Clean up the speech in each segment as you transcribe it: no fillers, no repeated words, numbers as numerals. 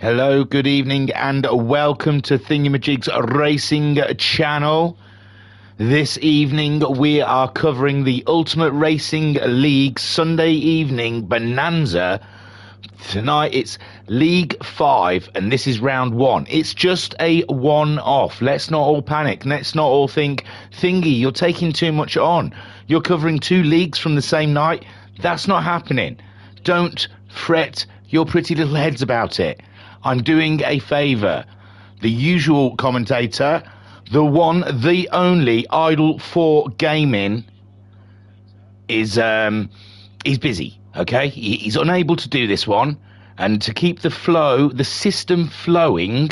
Hello, good evening, and welcome to Thingamajig's Racing Channel. This evening we are covering the Ultimate Racing League Sunday evening bonanza. Tonight it's League 5 and this is round 1. It's just a one-off. Let's not all panic. Let's not all think, Thingy, you're taking too much on. You're covering 2 leagues from the same night. That's not happening. Don't fret your pretty little heads about it. I'm doing a favour. The usual commentator, the one, the only, Idle 4 Gaming, is he's busy, okay? He's unable to do this one, and to keep the flow, the system flowing,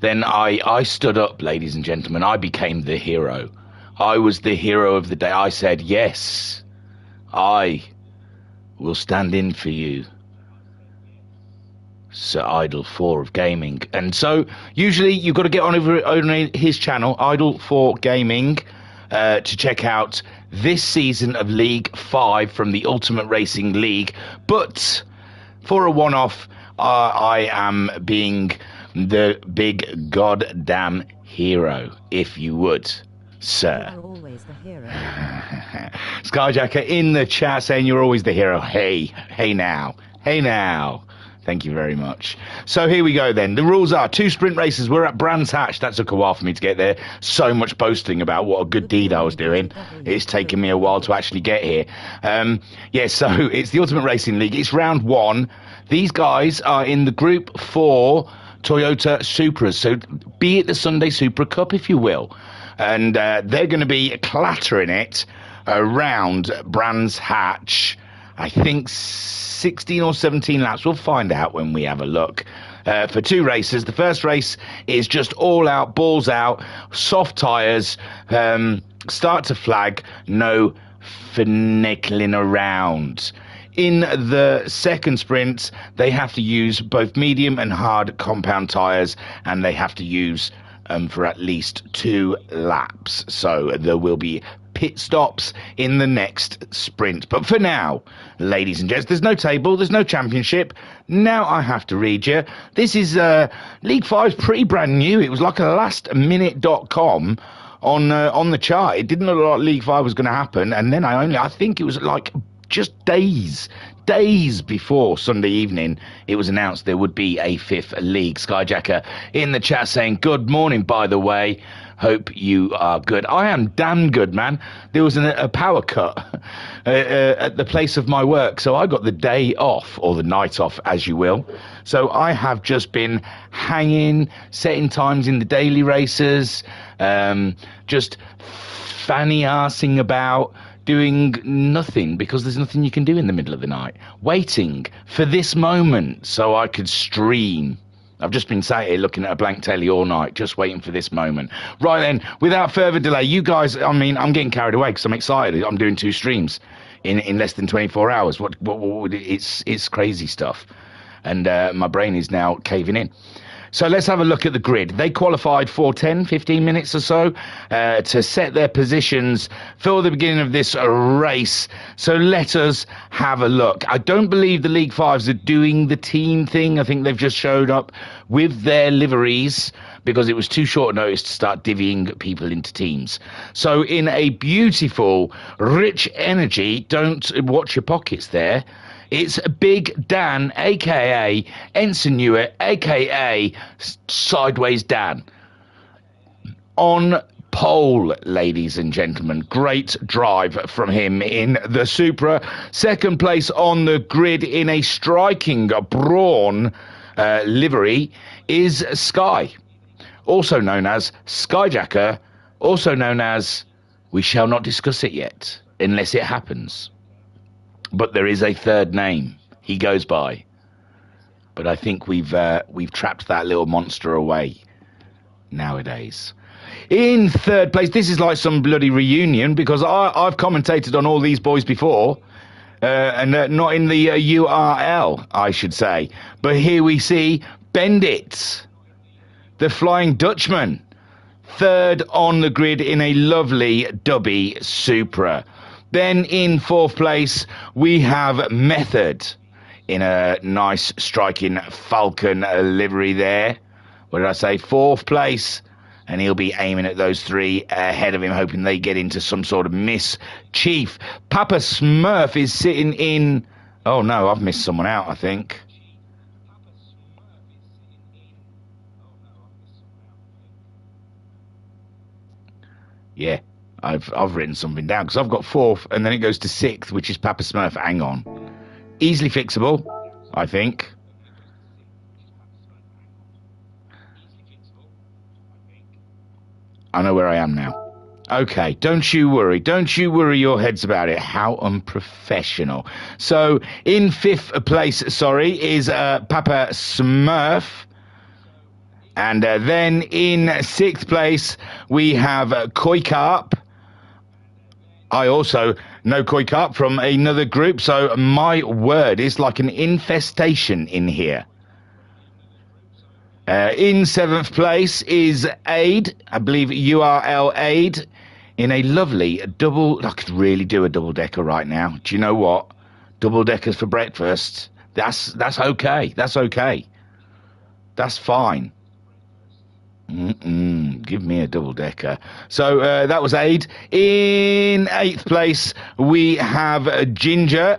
then I stood up, ladies and gentlemen. I became the hero. I was the hero of the day. I said, yes, I will stand in for you, Sir Idle 4 of Gaming. And so usually you've got to get on over his channel, Idle 4 Gaming, to check out this season of League 5 from the Ultimate Racing League. But for a one-off, I am being the big goddamn hero, if you would, sir. You're always the hero. Skyjacker in the chat saying you're always the hero. Hey now. Thank you very much. So here we go then. The rules are 2 sprint races. We're at Brands Hatch. That took a while for me to get there. So much boasting about what a good deed I was doing. It's taken me a while to actually get here. So it's the Ultimate Racing League. It's round 1. These guys are in the Group 4 Toyota Supras. So be it the Sunday Supra Cup, if you will. And they're going to be clattering it around Brands Hatch. I think 16 or 17 laps. We'll find out when we have a look. For 2 races. The first race is just all out, balls out, soft tyres, start to flag, no finicking around. In the second sprint, they have to use both medium and hard compound tyres, and they have to use for at least 2 laps. So there will be pit stops in the next sprint. But for now, ladies and gents, there's no table, there's no championship. Now I have to read you. This is League 5's pretty brand new. It was like a lastminute.com on the chart. It didn't look like League 5 was going to happen, and then I think it was like just days before Sunday evening, it was announced there would be a 5th league. Skyjacker in the chat saying, good morning, by the way. Hope you are good. I am damn good, man. There was a power cut at the place of my work, so I got the day off, or the night off, as you will. So I have just been hanging, setting times in the daily races, just fanny-arsing about, doing nothing, because there's nothing you can do in the middle of the night. Waiting for this moment so I could stream. I've just been sat here looking at a blank telly all night, just waiting for this moment. Right then, without further delay, you guys, I'm getting carried away because I'm excited. I'm doing 2 streams in less than 24 hours. It's crazy stuff. And my brain is now caving in. So let's have a look at the grid. They qualified for 10, 15 minutes or so to set their positions for the beginning of this race. So let us have a look. I don't believe the League 5s are doing the team thing. I think they've just showed up with their liveries because it was too short notice to start divvying people into teams. So in a beautiful, rich energy, don't watch your pockets there, it's Big Dan, a.k.a. Ensign Newer, a.k.a. Sideways Dan. On pole, ladies and gentlemen. Great drive from him in the Supra. Second place on the grid in a striking brawn livery is Sky, also known as Skyjacker, also known as we shall not discuss it yet, unless it happens. But there is a third name he goes by. But I think we've trapped that little monster away nowadays. In third place, this is like some bloody reunion because I've commentated on all these boys before. And not in the URL, I should say. But here we see Bendit, the Flying Dutchman, third on the grid in a lovely Dubby Supra. Then in fourth place, we have Method in a nice striking Falcon livery there. What did I say? 4th place. And he'll be aiming at those 3 ahead of him, hoping they get into some sort of mischief. Papa Smurf is sitting in... Oh, no, I've missed someone out, I think. Yeah, I've written something down, because I've got 4th, and then it goes to 6th, which is Papa Smurf. Hang on. Easily fixable, I think. I know where I am now. Okay, don't you worry your heads about it. How unprofessional. So, in 5th place, is Papa Smurf. And then in 6th place, we have Koi Carp. I also know Koi Carp from another group, so my word, it's like an infestation in here. In 7th place is Aid, I believe URL Aid, in a lovely double... I could really do a double-decker right now. Do you know what? Double-deckers for breakfast. That's okay. That's okay. That's fine. Give me a double-decker. So that was Aid. In 8th place, we have Ginger.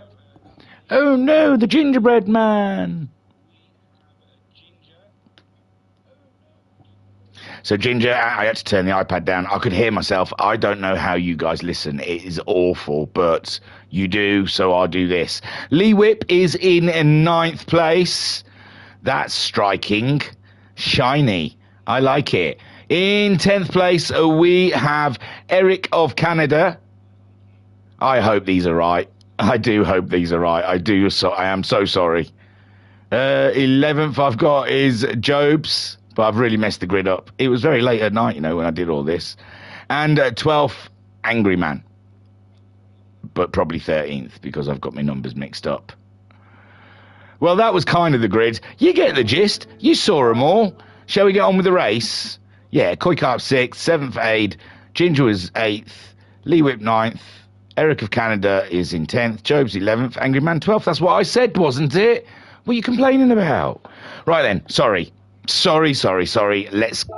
Oh, no, the gingerbread man. So, Ginger, I had to turn the iPad down. I could hear myself. I don't know how you guys listen. It is awful, but you do, so I'll do this. Lee Whip is in 9th place. That's striking. Shiny. I like it. In 10th place, we have Eric of Canada. I hope these are right. I do hope these are right. I am so sorry. 11th I've got is Jobs. But I've really messed the grid up. It was very late at night, when I did all this. And 12th, Angry Man. But probably 13th, because I've got my numbers mixed up. Well, that was kind of the grid. You get the gist. You saw them all. Shall we get on with the race? Yeah, Koi Carp 6th, 7th Aid, Ginger was 8th, Lee Whip 9th, Eric of Canada is in 10th, Job's 11th, Angry Man 12th. That's what I said, wasn't it? What are you complaining about? Right then, sorry. Let's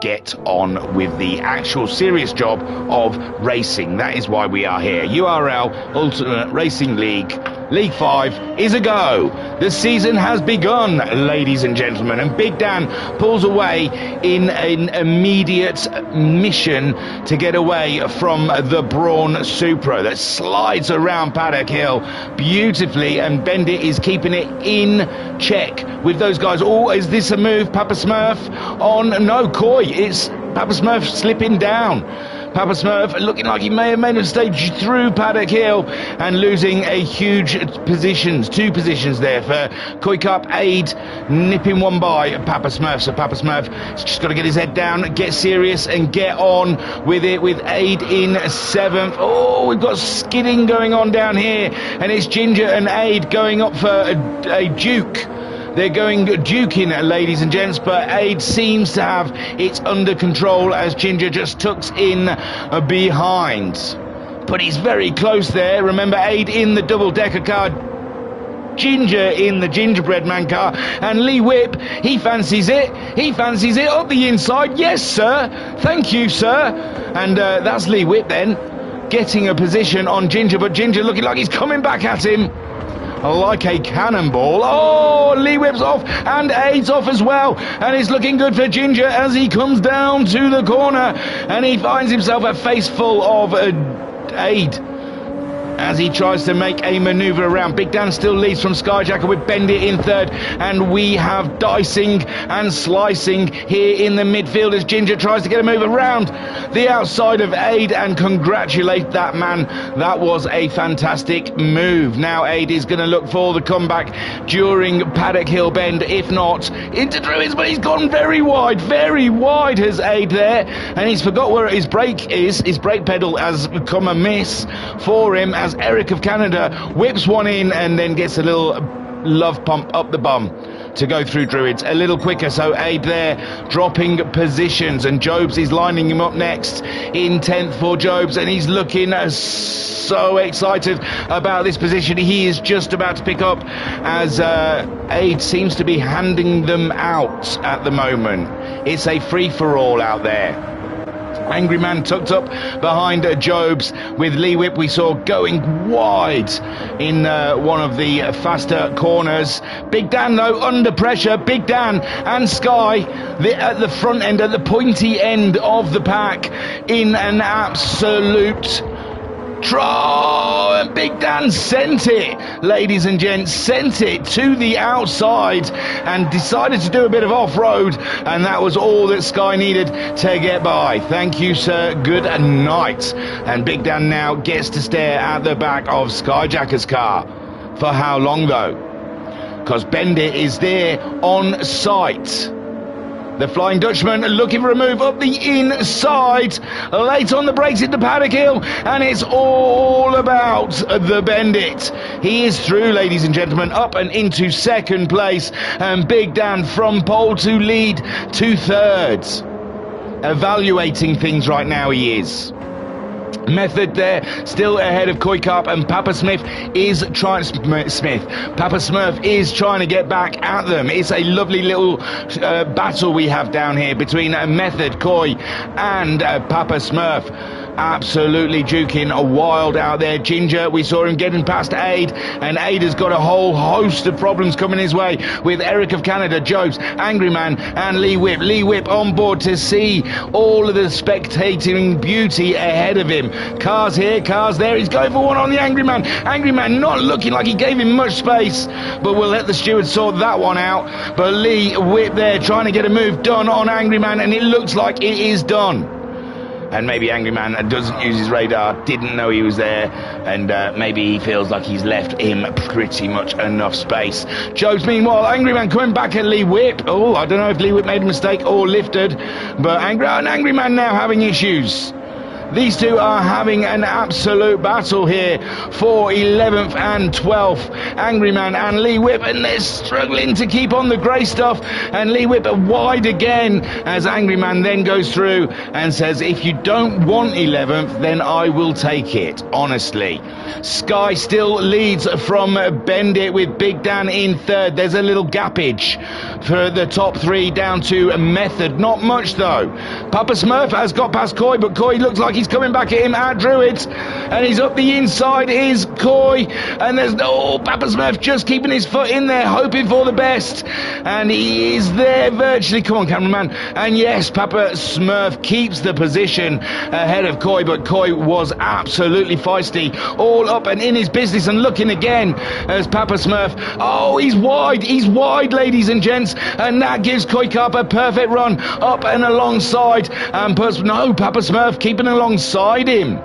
get on with the actual serious job of racing. That is why we are here. URL Ultimate Racing League. League 5 is a go. The season has begun, ladies and gentlemen, and Big Dan pulls away in an immediate mission to get away from the Brawn Supra that slides around Paddock Hill beautifully, and Bendit is keeping it in check with those guys. Oh, is this a move? Papa Smurf on? No, Koi. It's Papa Smurf slipping down. Papa Smurf looking like he may have made a mistake through Paddock Hill and losing a huge positions, 2 positions there for Koi Carp. Aid nipping one by Papa Smurf. So Papa Smurf's just got to get his head down, get serious and get on with it, with Aid in 7th. Oh, we've got skidding going on down here, and it's Ginger and Aid going up for a duke. They're going duking, ladies and gents, but Aid seems to have it under control as Ginger just tucks in behind. But he's very close there. Remember, Aid in the double-decker car, Ginger in the gingerbread man car, and Lee Whip, he fancies it up the inside. Yes, sir. Thank you, sir. And that's Lee Whip then, getting a position on Ginger, but Ginger looking like he's coming back at him like a cannonball. Oh, Lee Whip's off, and Aid's off as well, and it's looking good for Ginger as he comes down to the corner, and he finds himself a face full of Aid as he tries to make a manoeuvre around. Big Dan still leads from Skyjacker with Bendit in 3rd, and we have dicing and slicing here in the midfield as Ginger tries to get a move around the outside of Aid and congratulate that man. That was a fantastic move. Now Aid is going to look for the comeback during Paddock Hill Bend, if not into Druids, but he's gone very wide has Aid there, and he's forgot where his brake is. His brake pedal has become a miss for him as Eric of Canada whips one in and then gets a little love pump up the bum to go through Druids a little quicker. So Aid there dropping positions, and Jobs is lining him up next in 10th for Jobs, and he's looking so excited about this position. He is just about to pick up as Aid seems to be handing them out at the moment. It's a free-for-all out there. Angry Man tucked up behind Jobs with Lee Whip, we saw going wide in one of the faster corners. Big Dan though under pressure. Big Dan and Sky at the front end, at the pointy end of the pack, in an absolute and Big Dan sent it, ladies and gents, sent it to the outside and decided to do a bit of off-road, and that was all that Sky needed to get by. Thank you, sir. Good night. And Big Dan now gets to stare at the back of Skyjacker's car. For how long, though? Because Bendit is there on site. The Flying Dutchman looking for a move up the inside, late on the brakes into Paddock Hill, and it's all about the Bendit. He is through, ladies and gentlemen, up and into second place, and Big Dan from pole to lead to third. Evaluating things right now, he is. Method there, still ahead of Koikap, and Papa Smith is trying. Papa Smurf is trying to get back at them. It's a lovely little battle we have down here between Method, Koi, and Papa Smurf. Absolutely duking a wild out there. Ginger, we saw him getting past Aid, and Aid has got a whole host of problems coming his way with Eric of Canada, Jobs, Angry Man, and Lee Whip. Lee Whip on board to see all of the spectating beauty ahead of him. Cars here, cars there. He's going for one on the Angry Man. Angry Man not looking like he gave him much space, but we'll let the steward sort that one out. But Lee Whip there trying to get a move done on Angry Man, and it looks like it is done. And maybe Angry Man doesn't use his radar, didn't know he was there, and maybe he feels like he's left him pretty much enough space. Jobs, meanwhile, Angry Man coming back at Lee Whip. Oh, I don't know if Lee Whip made a mistake or lifted, but Angry Man now having issues. These two are having an absolute battle here for 11th and 12th. Angry Man and Lee Whip, and they're struggling to keep on the grey stuff. And Lee Whip wide again as Angry Man then goes through and says, if you don't want 11th, then I will take it, honestly. Sky still leads from Bendit with Big Dan in third. There's a little gappage for the top three down to Method. Not much, though. Papa Smurf has got past Koi, but Koi looks like he's coming back at him at Druids, and he's up the inside is Koi, and there's Papa Smurf just keeping his foot in there, hoping for the best, and he is there virtually. Come on, cameraman. And yes, Papa Smurf keeps the position ahead of Koi, but Koi was absolutely feisty, all up and in his business, and looking again as Papa Smurf. Oh, he's wide, ladies and gents, and that gives Koi Carp a perfect run up and alongside, and Papa Smurf keeping alongside him.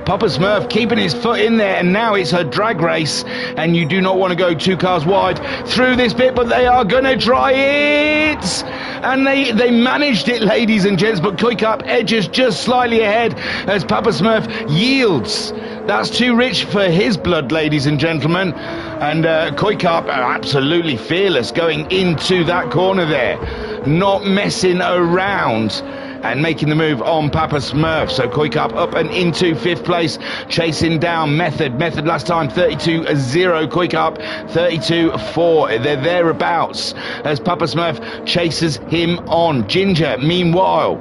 Papa Smurf keeping his foot in there, and now it's a drag race, and you do not want to go two cars wide through this bit, but they are going to try it, and they managed it, ladies and gents, but Koikap edges just slightly ahead as Papa Smurf yields. That's too rich for his blood, ladies and gentlemen, and Koikap are absolutely fearless going into that corner there, not messing around, and making the move on Papa Smurf. So Koikap up and into fifth place, chasing down Method. Method last time 32-0, Koikap 32-4. They're thereabouts as Papa Smurf chases him on. Ginger, meanwhile,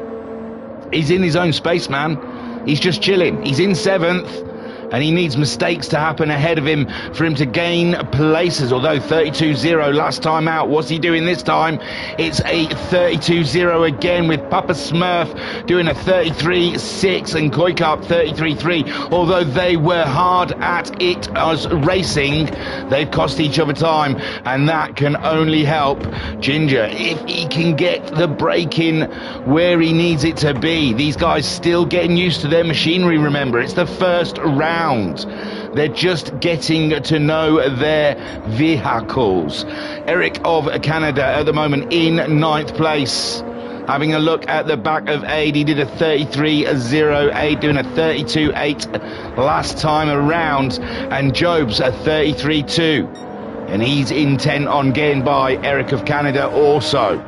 he's in his own space, man. He's just chilling. He's in seventh, and he needs mistakes to happen ahead of him for him to gain places. Although 32-0 last time out, what's he doing this time? It's a 32-0 again, with Papa Smurf doing a 33-6 and Koikap 33-3. Although they were hard at it as racing, they've cost each other time, and that can only help Ginger if he can get the braking where he needs it to be. These guys still getting used to their machinery, remember. It's the first round. They're just getting to know their vehicles. Eric of Canada at the moment in 9th place. Having a look at the back of Aid, he did a 33-0, Aid doing a 32-8 last time around, and Jobs a 33-2. and he's intent on getting by Eric of Canada also.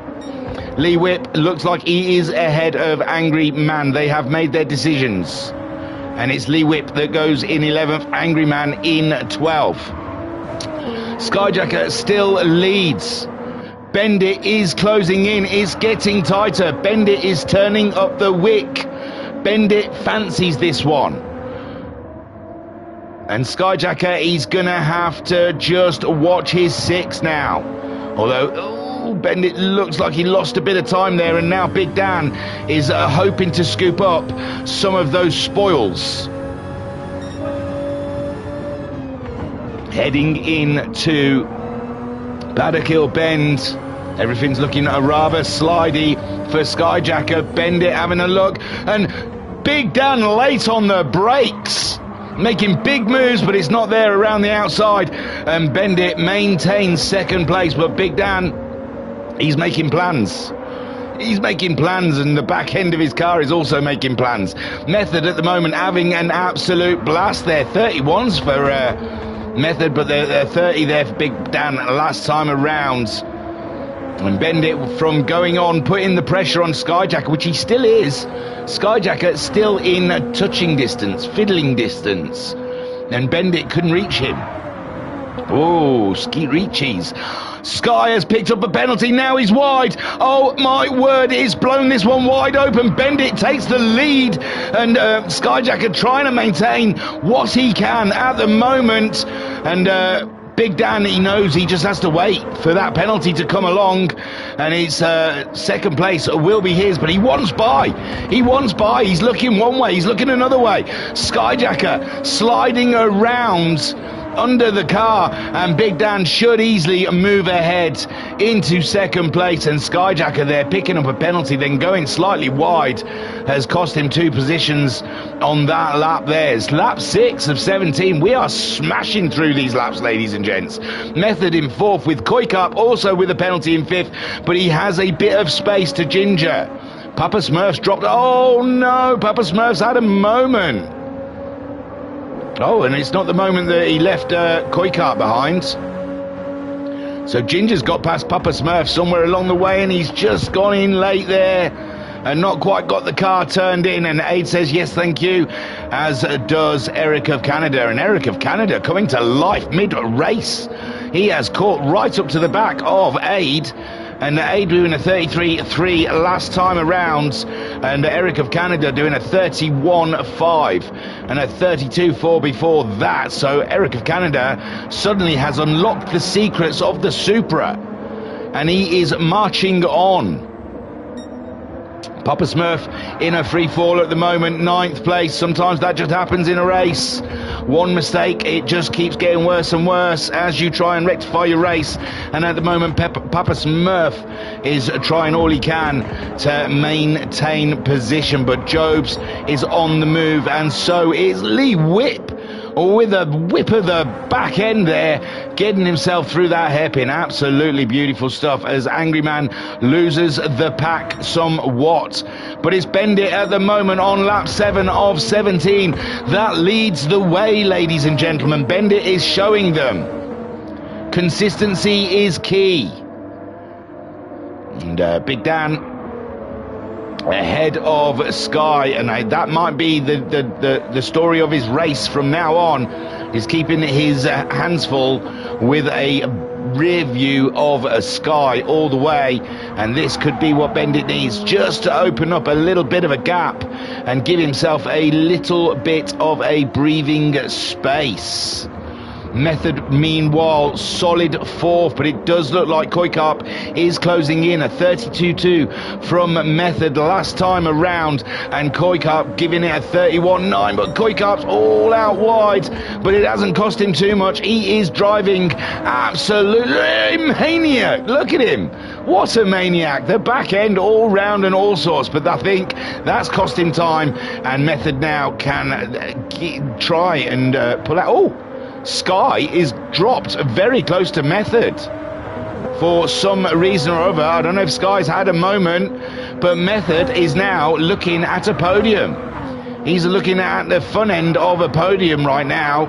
Lee Whip looks like he is ahead of Angry Man. They have made their decisions, and it's Lee Whip that goes in 11th, Angry Man in 12th. Skyjacker still leads. Bendit is closing in, it's getting tighter. Bendit is turning up the wick. Bendit fancies this one. And Skyjacker, he's gonna have to just watch his 6 now. Although, Bendit looks like he lost a bit of time there, and now Big Dan is hoping to scoop up some of those spoils. Heading into Paddock Hill Bend, everything's looking rather slidey for Skyjacker. Bendit having a look, and Big Dan late on the brakes, making big moves, but it's not there around the outside, and Bendit maintains second place. But Big Dan, he's making plans. He's making plans, and the back end of his car is also making plans. Method at the moment having an absolute blast there. 31s for Method, but they're 30 there for Big Dan last time around. And Bendit, from going on, putting the pressure on Skyjacker, which he still is. Skyjacker still in touching distance, fiddling distance, and Bendit couldn't reach him. Oh, Skeet Reachies. Sky has picked up a penalty, now he's wide. Oh my word, he's blown this one wide open. Bendit takes the lead, and Skyjacker trying to maintain what he can at the moment. And Big Dan, he knows he just has to wait for that penalty to come along, and his second place will be his, but he wants by. He wants by. He's looking one way, he's looking another way. Skyjacker sliding around under the car, and Big Dan should easily move ahead into second place. And Skyjacker there picking up a penalty, then going slightly wide, has cost him 2 positions on that lap there. It's lap 6 of 17. We are smashing through these laps, ladies and gents. Method in 4th, with Koikap also with a penalty in 5th, but he has a bit of space to Ginger. Papa Smurf's dropped. Oh no, Papa Smurf's had a moment. Oh, and it's not the moment that he left Koikart behind. So Ginger's got past Papa Smurf somewhere along the way, and he's just gone in late there and not quite got the car turned in. And Aid says yes, thank you, as does Eric of Canada. And Eric of Canada coming to life mid-race. He has caught right up to the back of Aid. And Aid doing a 33.3 last time around, and Eric of Canada doing a 31.5 and a 32.4 before that. So Eric of Canada suddenly has unlocked the secrets of the Supra, and he is marching on. Papa Smurf in a free fall at the moment, 9th place. Sometimes that just happens in a race. One mistake, it just keeps getting worse and worse as you try and rectify your race. And at the moment, Papa Smurf is trying all he can to maintain position. But Jobs is on the move, and so is Lee Whip, with a whip of the back end there, getting himself through that hairpin. Absolutely beautiful stuff as Angry Man loses the pack somewhat. But it's Bendit at the moment on lap 7 of 17. That leads the way, ladies and gentlemen. Bendit is showing them consistency is key. And Big Dan ahead of Sky, and that might be the story of his race from now on, is keeping his hands full with a rear view of Sky all the way. And this could be what Bendit needs, just to open up a little bit of a gap and give himself a little bit of a breathing space. Method, meanwhile, solid 4th, but it does look like Koikap is closing in. A 32.2 from Method last time around, and Koikap giving it a 31.9, but Koikap's all out wide, but it hasn't cost him too much. He is driving absolutely maniac. Look at him. What a maniac. The back end all round and all sorts, but I think that's cost him time, and Method now can try and pull out. Oh, Sky is dropped very close to Method for some reason or other. I don't know if Sky's had a moment, but Method is now looking at a podium. He's looking at the fun end of a podium right now.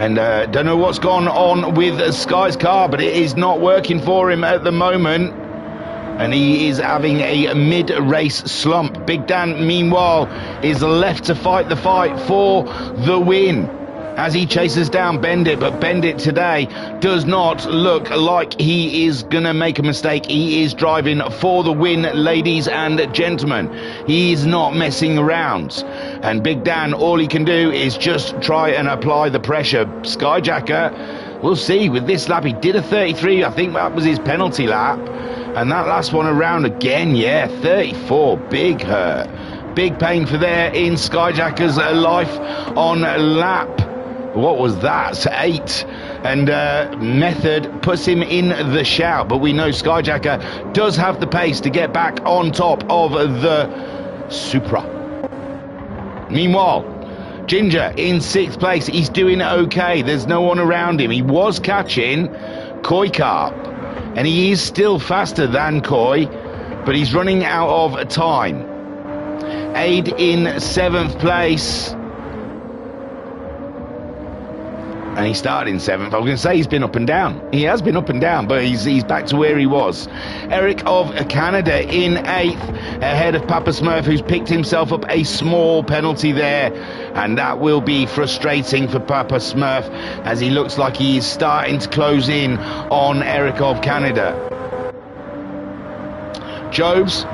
And don't know what's gone on with Sky's car, but it is not working for him at the moment. And he is having a mid-race slump. Big Dan, meanwhile, is left to fight the fight for the win as he chases down Bendit. But Bendit today does not look like he is going to make a mistake. He is driving for the win, ladies and gentlemen. He is not messing around. And Big Dan, all he can do is just try and apply the pressure. Skyjacker, we'll see. With this lap, he did a 33. I think that was his penalty lap. And that last one around again, yeah, 34. Big hurt. Big pain for there in Skyjacker's life on lap. What was that? 8. And Method puts him in the shout. But we know Skyjacker does have the pace to get back on top of the Supra. Meanwhile, Ginger in 6th place. He's doing okay. There's no one around him. He was catching Koikarp. And he is still faster than Koi, but he's running out of time. Aid in 7th place. And he started in 7th. I was going to say he's been up and down. He has been up and down, but he's back to where he was. Eric of Canada in 8th, ahead of Papa Smurf, who's picked himself up a small penalty there. And that will be frustrating for Papa Smurf, as he looks like he is starting to close in on Eric of Canada. Jobs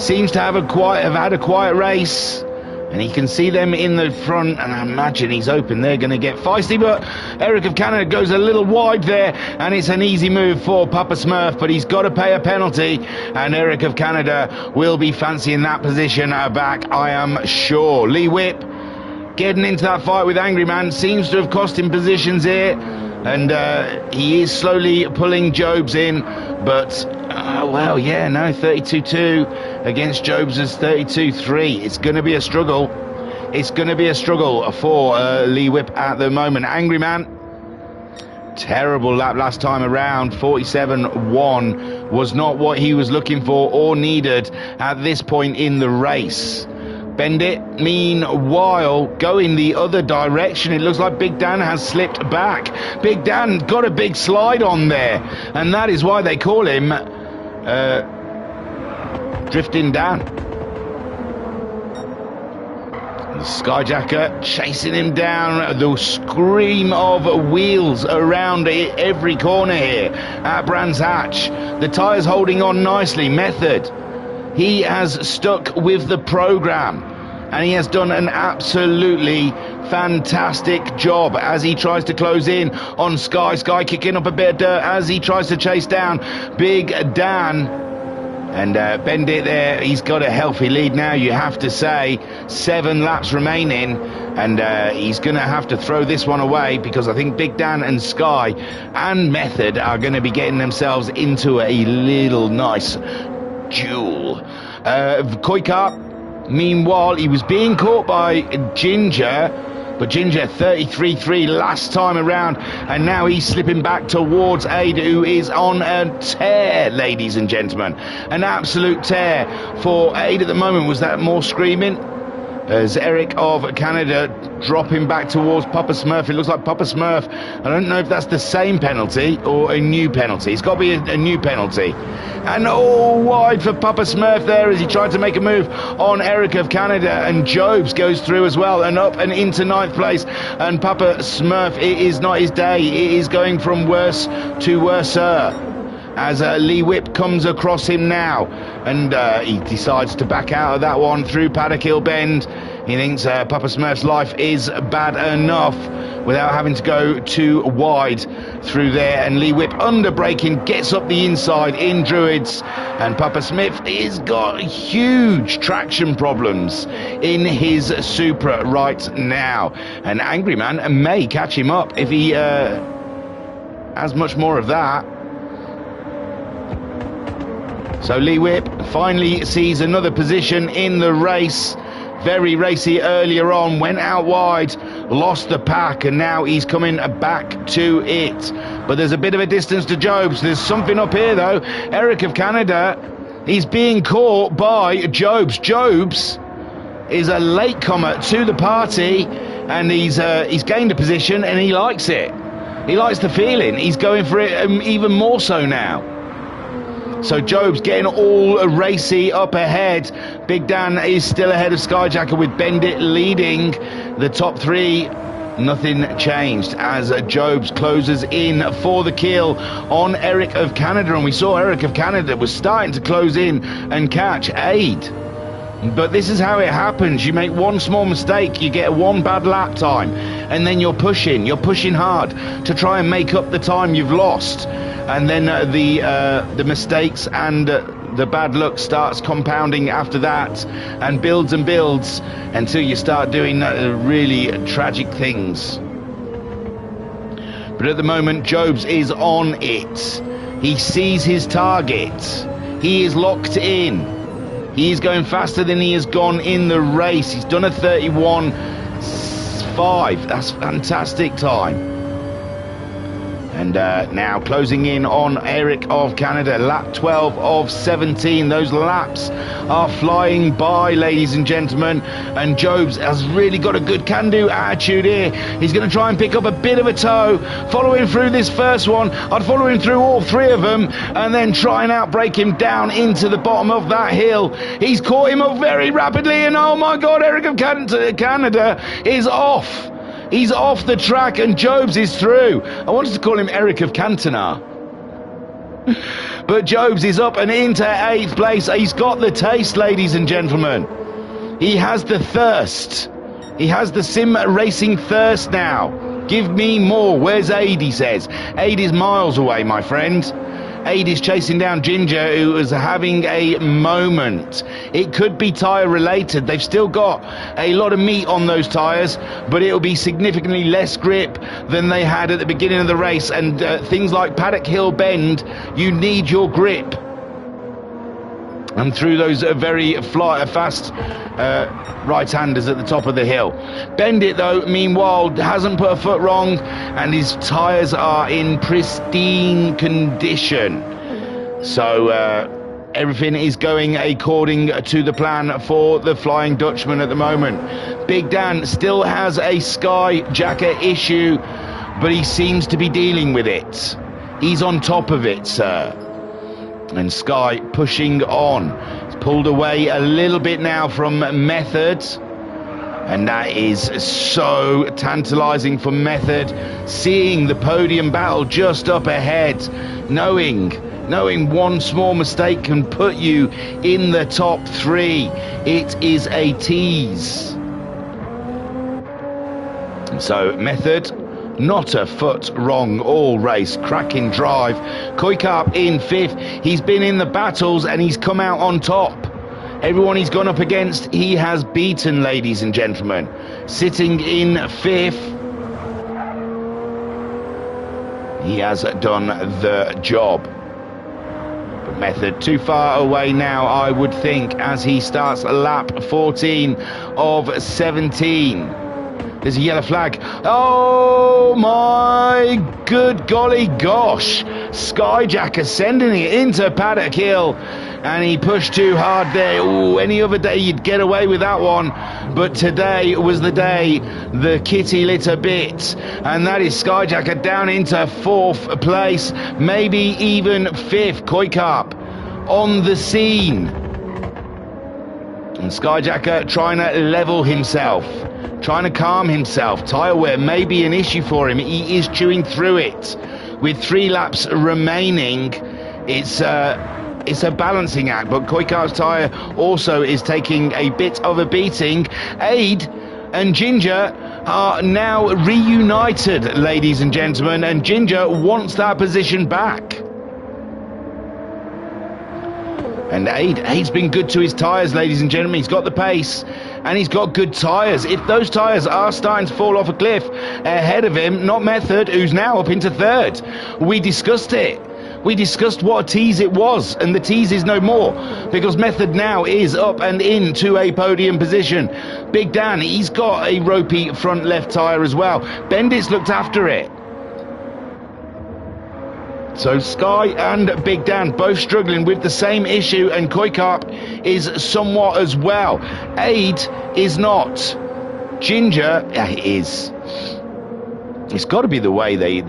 seems to have had a quiet race. And he can see them in the front, and I imagine he's hoping they're going to get feisty, but Eric of Canada goes a little wide there, and it's an easy move for Papa Smurf, but he's got to pay a penalty, and Eric of Canada will be fancying that position back, I am sure. Lee Whip getting into that fight with Angry Man seems to have cost him positions here, and he is slowly pulling Jobs in, but well, yeah, no, 32-2 against Jobs' 32-3. It's going to be a struggle. It's going to be a struggle for Lee Whip at the moment. Angry Man, terrible lap last time around. 47-1 was not what he was looking for or needed at this point in the race. Bendit, meanwhile, going the other direction. It looks like Big Dan has slipped back. Big Dan got a big slide on there, and that is why they call him Drifting Dan. The Skyjacker chasing him down. The scream of wheels around every corner here at Brands Hatch. The tyres holding on nicely. Method, he has stuck with the program, and he has done an absolutely fantastic job as he tries to close in on Sky. Sky kicking up a bit of dirt as he tries to chase down Big Dan. And Bendit there, he's got a healthy lead now, you have to say. 7 laps remaining, and he's going to have to throw this one away, because I think Big Dan and Sky and Method are going to be getting themselves into a little nice duel. Koikarp, meanwhile, he was being caught by Ginger, but Ginger 33-3 last time around, and now he's slipping back towards Aid, who is on a tear, ladies and gentlemen. An absolute tear for Aid at the moment. Was that more screaming? As Eric of Canada dropping back towards Papa Smurf. It looks like Papa Smurf, I don't know if that's the same penalty or a new penalty. It's got to be a new penalty. And all wide for Papa Smurf there as he tried to make a move on Eric of Canada, and Jobs goes through as well and up and into 9th place. And Papa Smurf, it is not his day. It is going from worse to worser as Lee Whip comes across him now, and he decides to back out of that one through Paddock Hill Bend. He thinks Papa Smurf's life is bad enough without having to go too wide through there, and Lee Whip under braking gets up the inside in Druids, and Papa Smith has got huge traction problems in his Supra right now, and Angry Man may catch him up if he has much more of that. So Lee Whip finally sees another position in the race. Very racy earlier on, went out wide, lost the pack, and now he's coming back to it. But there's a bit of a distance to Jobs. There's something up here though. Eric of Canada, he's being caught by Jobs. Jobs is a latecomer to the party. and he's gained a position, and he likes it. He likes the feeling. He's going for it even more so now. So Job's getting all racy up ahead. Big Dan is still ahead of Skyjacker with Bendit leading the top three. Nothing changed as Jobs closes in for the kill on Eric of Canada, and we saw Eric of Canada was starting to close in and catch Aid. But this is how it happens. You make one small mistake, you get one bad lap time, and then you're pushing hard to try and make up the time you've lost. And then the mistakes and the bad luck starts compounding after that, and builds until you start doing really tragic things. But at the moment, Jobs is on it. He sees his target. He is locked in. He is going faster than he has gone in the race. He's done a 31.5. That's fantastic time. And now closing in on Eric of Canada, lap 12 of 17. Those laps are flying by, ladies and gentlemen. And Jobs has really got a good can-do attitude here. He's going to try and pick up a bit of a toe, following through this first one. I'd follow him through all three of them, and then try and outbrake him down into the bottom of that hill. He's caught him up very rapidly, and oh my God, Eric of Canada is off. He's off the track, and Jobs is through. I wanted to call him Eric of Cantona. But Jobs is up and into 8th place. He's got the taste, ladies and gentlemen. He has the thirst. He has the sim racing thirst now. Give me more. Where's Aid, he says. Aid is miles away, my friend. Aid is chasing down Ginger, who is having a moment. It could be tyre related. They've still got a lot of meat on those tyres, but it'll be significantly less grip than they had at the beginning of the race. And things like Paddock Hill Bend, you need your grip. And through those very fast right-handers at the top of the hill. Bendit, though, meanwhile, hasn't put a foot wrong, and his tyres are in pristine condition. So everything is going according to the plan for the Flying Dutchman at the moment. Big Dan still has a Skyjacker issue, but he seems to be dealing with it. He's on top of it, sir. And Sky pushing on. He's pulled away a little bit now from Method, and that is so tantalizing for Method, seeing the podium battle just up ahead, knowing one small mistake can put you in the top 3. It is a tease. And so Method, not a foot wrong all race. Cracking drive. Kuikarp in 5th. He's been in the battles and he's come out on top. Everyone he's gone up against, he has beaten, ladies and gentlemen. Sitting in 5th. He has done the job. But Method too far away now, I would think, as he starts lap 14 of 17. There's a yellow flag. Oh my good golly gosh. Skyjacker sending it into Paddock Hill, and he pushed too hard there. Ooh, any other day you'd get away with that one, but today was the day the kitty lit a bit, and that is Skyjacker down into 4th place, maybe even 5th. Kuikarp on the scene, and Skyjacker trying to level himself, trying to calm himself. Tyre wear may be an issue for him. He is chewing through it. With 3 laps remaining, it's a balancing act, but Kuikarp's tyre also is taking a bit of a beating. Aid and Ginger are now reunited, ladies and gentlemen, and Ginger wants that position back. And Aid's been good to his tyres, ladies and gentlemen. He's got the pace, and he's got good tyres. If those tyres are starting to fall off a cliff ahead of him, not Method, who's now up into 3rd. We discussed it. We discussed what a tease it was, and the tease is no more, because Method now is up and into a podium position. Big Dan, he's got a ropey front left tyre as well. Bendit's looked after it. So Sky and Big Dan both struggling with the same issue, and Kuikarp is somewhat as well. Aid is not. Ginger is... It's got to be the way they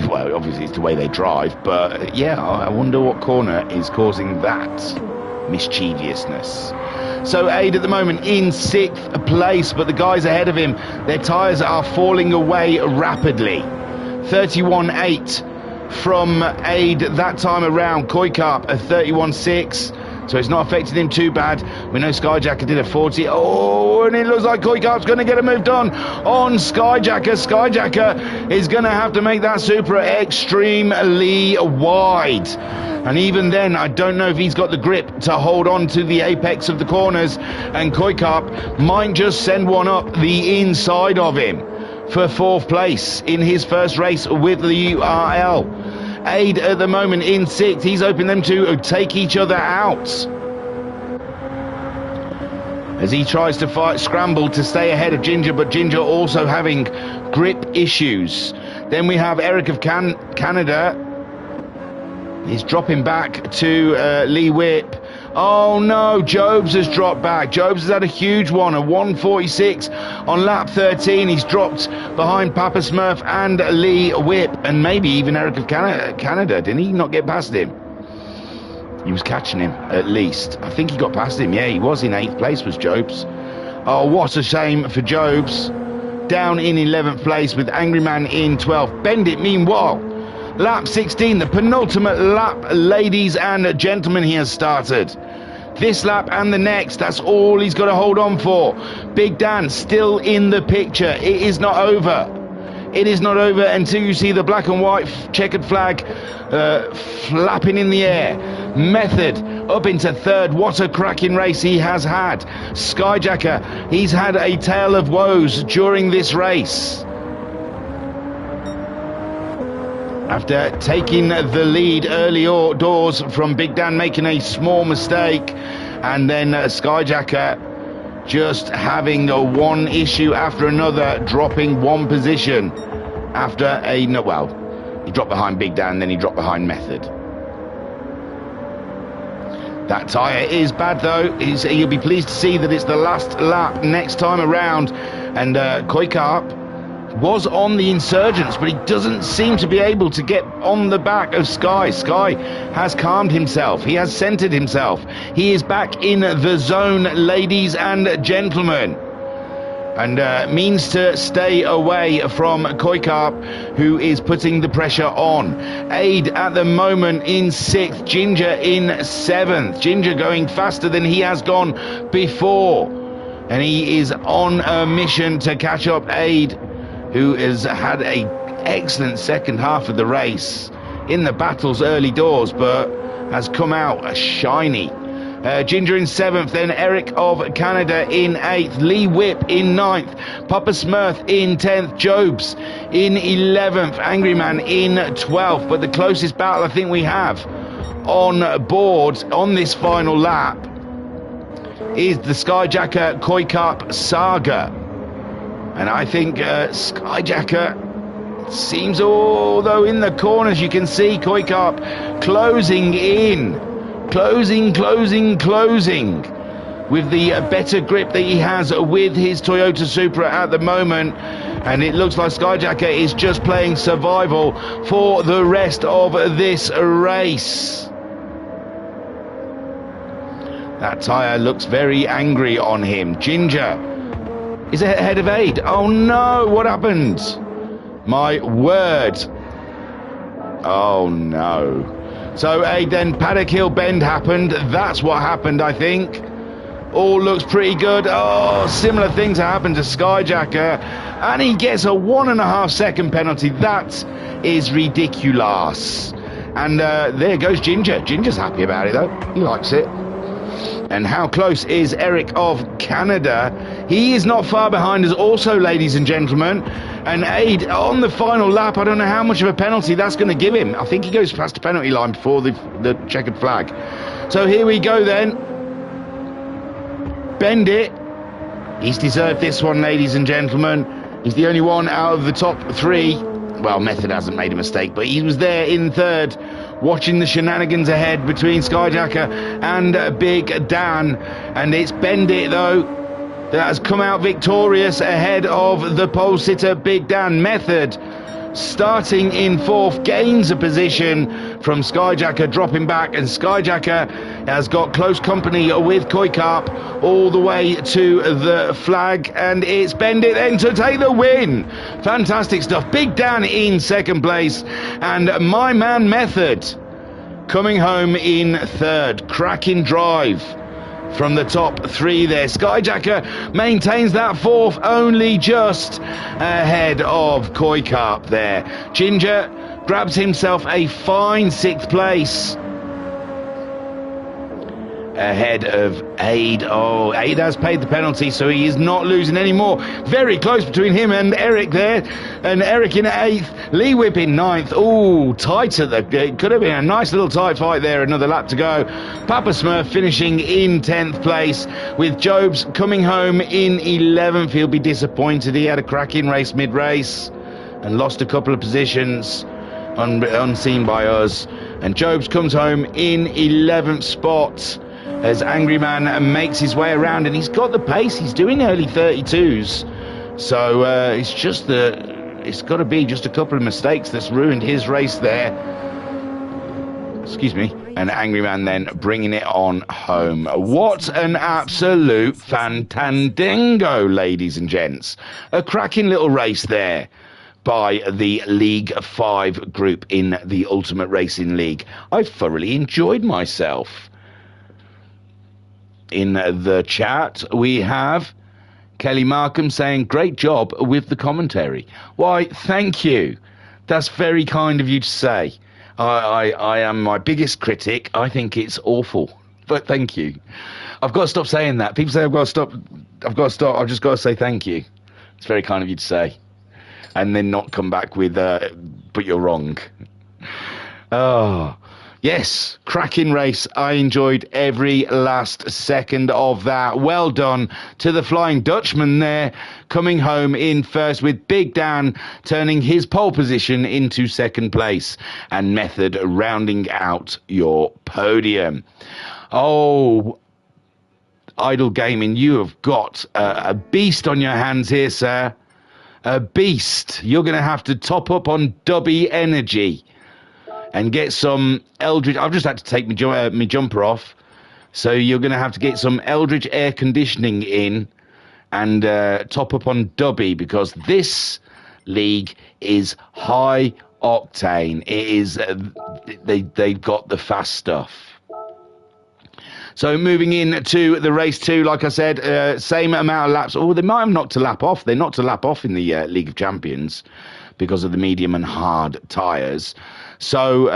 well, obviously it's the way they drive, but yeah, I wonder what corner is causing that mischievousness. So Aid at the moment in 6th place, but the guys ahead of him, their tyres are falling away rapidly. 31.8 from Aid that time around. Koikarp a 31.6. So it's not affected him too bad. We know Skyjacker did a 40. Oh, and it looks like Koikarp's going to get it moved on Skyjacker. Skyjacker is going to have to make that Supra extremely wide. And even then, I don't know if he's got the grip to hold on to the apex of the corners. And Koikarp might just send one up the inside of him for 4th place in his first race with the URL. Aid at the moment in 6th. He's hoping them to take each other out as he tries to scramble to stay ahead of Ginger, but Ginger also having grip issues. Then we have Eric of Canada. He's dropping back to Lee Whip. Oh no, Jobs has dropped back. Jobs has had a huge one, a 146 on lap 13. He's dropped behind Papa Smurf and Lee Whip, and maybe even Eric of Canada. Didn't he not get past him? He was catching him, at least. I think he got past him. Yeah, he was in 8th place, was Jobs. Oh, what a shame for Jobs. Down in 11th place with Angry Man in 12th. Bendit, meanwhile, lap 16, the penultimate lap, ladies and gentlemen, he has started. This lap and the next, that's all he's got to hold on for. Big Dan still in the picture. It is not over. It is not over until you see the black and white checkered flag flapping in the air. Method up into 3rd. What a cracking race he has had. Skyjacker, he's had a tale of woes during this race. After taking the lead early doors from Big Dan, making a small mistake, and then Skyjacker just having one issue after another, dropping one position after he dropped behind Big Dan, then he dropped behind Method. That tyre is bad though. He'll be pleased to see that it's the last lap next time around, and Koikarp was on the Insurgents, but he doesn't seem to be able to get on the back of Sky. Sky has calmed himself. He has centered himself. He is back in the zone, ladies and gentlemen, and means to stay away from Koikarp, who is putting the pressure on. Aid at the moment in 6th, Ginger in 7th. Ginger going faster than he has gone before, and he is on a mission to catch up Aid, who has had a excellent second half of the race in the battles early doors, but has come out shiny. Ginger in 7th, then Eric of Canada in 8th, Lee Whip in 9th, Papa Smurf in 10th, Jobs in 11th, Angry Man in 12th. But the closest battle I think we have on board on this final lap is the Skyjacker Koikarp saga. And I think Skyjacker seems, although in the corners you can see Koikarp closing in, closing with the better grip that he has with his Toyota Supra at the moment. And it looks like Skyjacker is just playing survival for the rest of this race. That tyre looks very angry on him. Ginger is ahead of Aid. Oh no, what happened? My word. Oh no. So Aid, then Paddock Hill bend happened. That's what happened, I think. All looks pretty good. Oh, similar things happened to Skyjacker, and he gets a 1.5 second penalty. That is ridiculous. And there goes Ginger. Ginger's happy about it though. He likes it. And how close is Eric of Canada? He is not far behind us also, ladies and gentlemen. And Aid on the final lap, I don't know how much of a penalty that's going to give him. I think he goes past the penalty line before the checkered flag. So here we go then. Bend it. He's deserved this one, ladies and gentlemen. He's the only one out of the top 3. Well, Method hasn't made a mistake, but he was there in 3rd, watching the shenanigans ahead between Skyjacker and Big Dan. And it's Bend It though. that has come out victorious ahead of the pole sitter Big Dan. Method starting in 4th, gains a position from Skyjacker, dropping back, and Skyjacker has got close company with Koikarp all the way to the flag, and it's Bendit then to take the win. Fantastic stuff. Big Dan in 2nd place, and my man Method coming home in 3rd. Cracking drive from the top 3 there. Skyjacker maintains that 4th, only just ahead of Koikarp there. Ginger grabs himself a fine 6th place ahead of Aid. Oh, Aid has paid the penalty, so he is not losing anymore. Very close between him and Eric there, and Eric in 8th, Lee Whip in 9th. Oh, tight at the, it could have been a nice little tight fight there. Another lap to go. Papa Smurf finishing in 10th place, with Jobs coming home in 11th. He'll be disappointed. He had a cracking race mid-race and lost a couple of positions unseen by us, and Jobs comes home in 11th spot as Angry Man makes his way around, and he's got the pace. He's doing early 32s, so it's got to be just a couple of mistakes that's ruined his race there. Excuse me. And Angry Man then bringing it on home. What an absolute fandango, ladies and gents. A cracking little race there by the League 5 group in the Ultimate Racing League. I thoroughly enjoyed myself. In the chat, we have Kelly Markham saying, great job with the commentary. Why, thank you. That's very kind of you to say. I am my biggest critic. I think it's awful. But thank you. I've got to stop saying that. People say I've got to stop. I've just got to say thank you. It's very kind of you to say. And then not come back with, but you're wrong. Oh, yes, cracking race. I enjoyed every last second of that. Well done to the Flying Dutchman there, coming home in 1st, with Big Dan turning his pole position into 2nd place, and Method rounding out your podium. Oh, Idle Gaming, you have got a beast on your hands here, sir. A beast. You're going to have to top up on Dubby Energy and get some Eldridge. I've just had to take my jumper off, so you're going to have to get some Eldridge air conditioning in and top up on Dubby, because this league is high octane. It is they've got the fast stuff. So moving in to the race 2, like I said, same amount of laps. Oh, they might have knocked a lap off. They knocked a lap off in the League of Champions because of the medium and hard tyres. So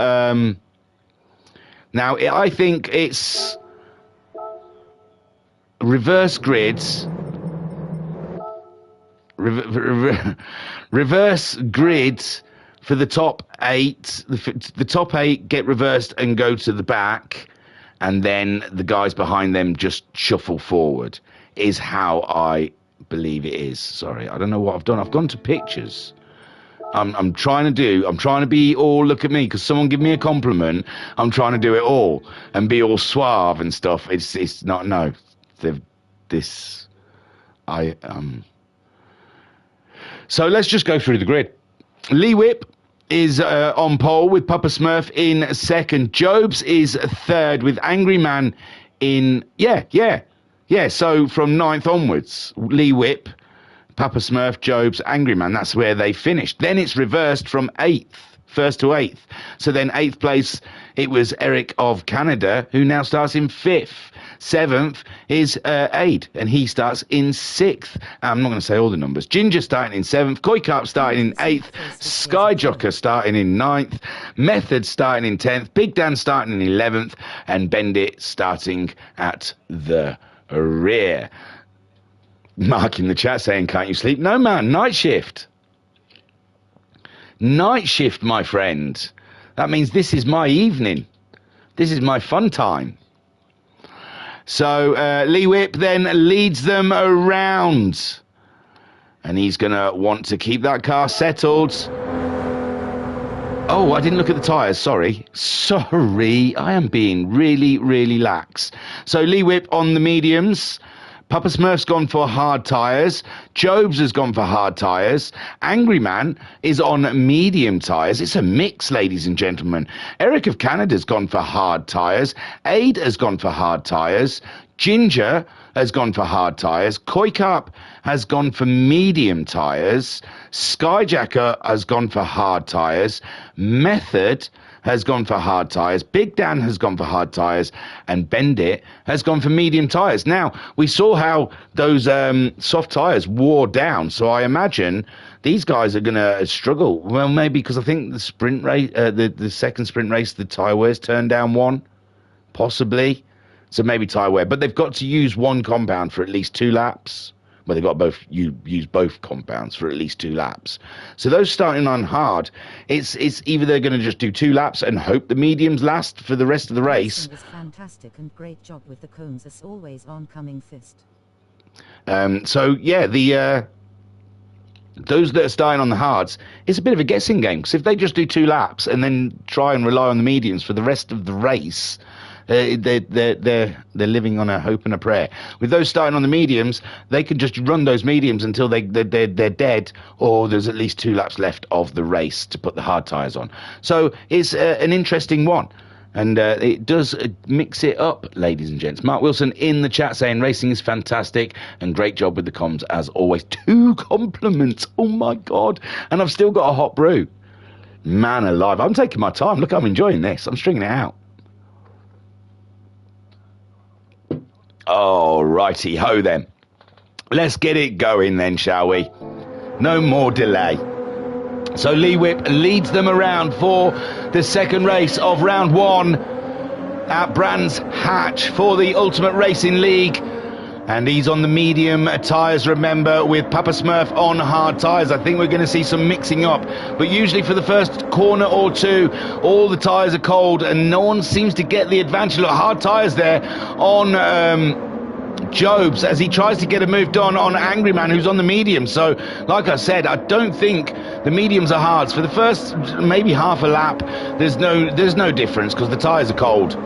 now I think it's reverse grids. Reverse grids for the top 8. The top 8 get reversed and go to the back, and then the guys behind them just shuffle forward, is how I believe it is. Sorry, I don't know what I've done. I've gone to pictures. I'm trying to be all look at me, because someone give me a compliment. I'm trying to do it all and be all suave and stuff. It's not, no. So let's just go through the grid. Lee Whip is on pole with Papa Smurf in 2nd. Jobs is 3rd with Angry Man in... Yeah. So from 9th onwards, Lee Whip, Papa Smurf, Jobs, Angry Man. That's where they finished. Then it's reversed from 8th, 1st to 8th. So then 8th place, it was Eric of Canada, who now starts in 5th. 7th is Aid, and he starts in 6th. I'm not going to say all the numbers. Ginger starting in 7th, Koikarp starting in 8th, Skyjocker starting in 9th, Method starting in 10th, Big Dan starting in 11th, and Bendit starting at the rear. Mark in the chat saying, can't you sleep? No, man, night shift. Night shift, my friend. That means this is my evening. This is my fun time. So Lee Whip then leads them around, and he's going to want to keep that car settled. Oh, I didn't look at the tyres, sorry. I am being really, really lax. So Lee Whip on the mediums, Papa Smurf's gone for hard tyres. Jobs has gone for hard tyres. Angry Man is on medium tyres. It's a mix, ladies and gentlemen. Eric of Canada's gone for hard tyres. Aid has gone for hard tyres. Ginger has gone for hard tyres. Koi Carp has gone for medium tyres. Skyjacker has gone for hard tyres. Method has gone for hard tyres. Big Dan has gone for hard tyres. And Bendit has gone for medium tyres. Now, we saw how those soft tyres wore down, so I imagine these guys are going to struggle. Well, maybe because I think the sprint race, the second sprint race, the tyre wears turned down one, possibly. So maybe tyre wear. But they've got to use one compound for at least 2 laps. Well, they've got use both compounds for at least 2 laps. So those starting on hard, it's either they're going to just do 2 laps and hope the mediums last for the rest of the race. Was fantastic and great job with the cones as always. Oncoming fist. So yeah, those that are starting on the hards, it's a bit of a guessing game, because if they just do 2 laps and then try and rely on the mediums for the rest of the race, they're living on a hope and a prayer. With those starting on the mediums, they can just run those mediums until they're dead, or there's at least 2 laps left of the race to put the hard tyres on. So it's an interesting one. And it does mix it up, ladies and gents. Mark Wilson in the chat saying racing is fantastic and great job with the comms as always. 2 compliments. Oh my God. And I've still got a hot brew. Man alive. I'm taking my time. Look, I'm enjoying this. I'm stringing it out. Oh, righty ho then. Let's get it going then, shall we? No more delay. So Lee Whip leads them around for the second race of round 1 at Brands Hatch for the Ultimate Racing League. And he's on the medium tyres, remember, with Papa Smurf on hard tyres. I think we're going to see some mixing up. But usually for the first corner or 2, all the tyres are cold and no one seems to get the advantage. Look, hard tyres there on Jobs as he tries to get a move done on Angry Man, who's on the medium. So, like I said, I don't think the mediums are hards. For the first maybe half a lap, there's no difference because the tyres are cold.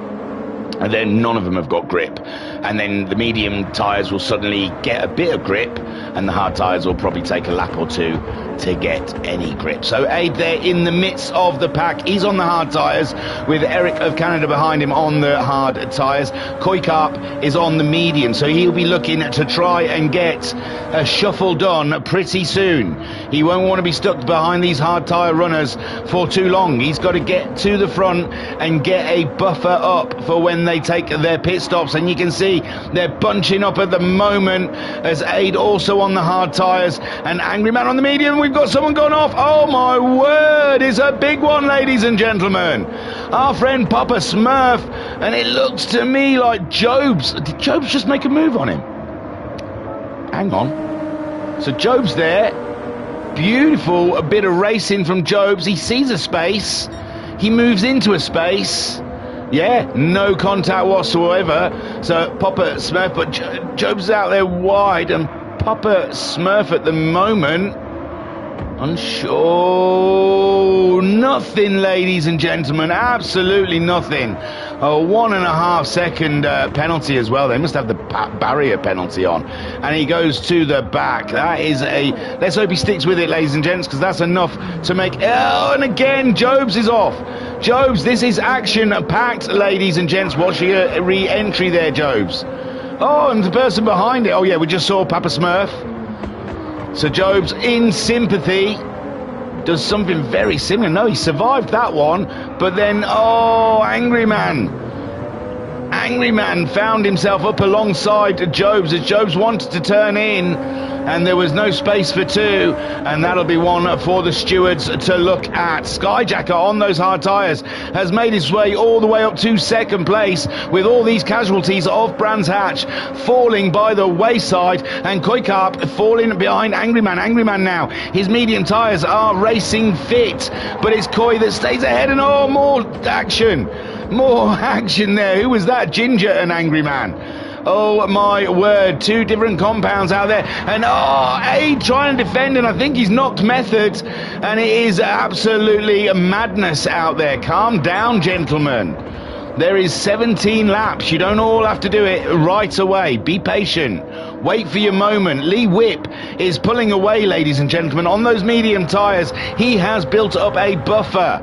And then none of them have got grip. And then the medium tyres will suddenly get a bit of grip, and the hard tyres will probably take a lap or 2 to get any grip. So Aid there in the midst of the pack. He's on the hard tyres with Eric of Canada behind him on the hard tyres. Koi Carp is on the medium, so he'll be looking to try and get a shuffle done pretty soon. He won't want to be stuck behind these hard tyre runners for too long. He's got to get to the front and get a buffer up for when they take their pit stops, and you can see they're bunching up at the moment as Aid also on the hard tyres and Angry Man on the medium. We've got someone gone off. Oh my word, it's a big one, ladies and gentlemen. Our friend Papa Smurf, and it looks to me like Jobs. Did Jobs just make a move on him? Hang on. So Jobs there. Beautiful, a bit of racing from Jobs. He sees a space. He moves into a space. Yeah, no contact whatsoever. So Papa Smurf, but Job's out there wide, and Papa Smurf at the moment unsure. Nothing, ladies and gentlemen, absolutely nothing. A 1.5 second penalty as well. They must have the barrier penalty on, and he goes to the back. That is a, let's hope he sticks with it, ladies and gents, because that's enough to make, oh, and again Jobs is off. Jobs, this is action packed, ladies and gents. Watch your re-entry there, Jobs. Oh, and the person behind it, oh yeah, we just saw Papa Smurf. So Jobs in sympathy does something very similar. No, he survived that one, but then, oh, Angry Man found himself up alongside Jobs as Jobs wanted to turn in, and there was no space for 2, and that'll be one for the stewards to look at. Skyjacker on those hard tyres has made his way all the way up to second place, with all these casualties of Brands Hatch falling by the wayside, and Koi Carp falling behind Angry Man. Angry Man now, his medium tyres are racing fit, but it's Koi that stays ahead, and oh, more action there. Who was that? Ginger and Angry Man. Oh my word, 2 different compounds out there, and oh, Aid trying to defend, and I think he's knocked Method, and it is absolutely madness out there. Calm down, gentlemen. There is 17 laps. You don't all have to do it right away. Be patient. Wait for your moment. Lee Whip is pulling away, ladies and gentlemen, on those medium tyres. He has built up a buffer.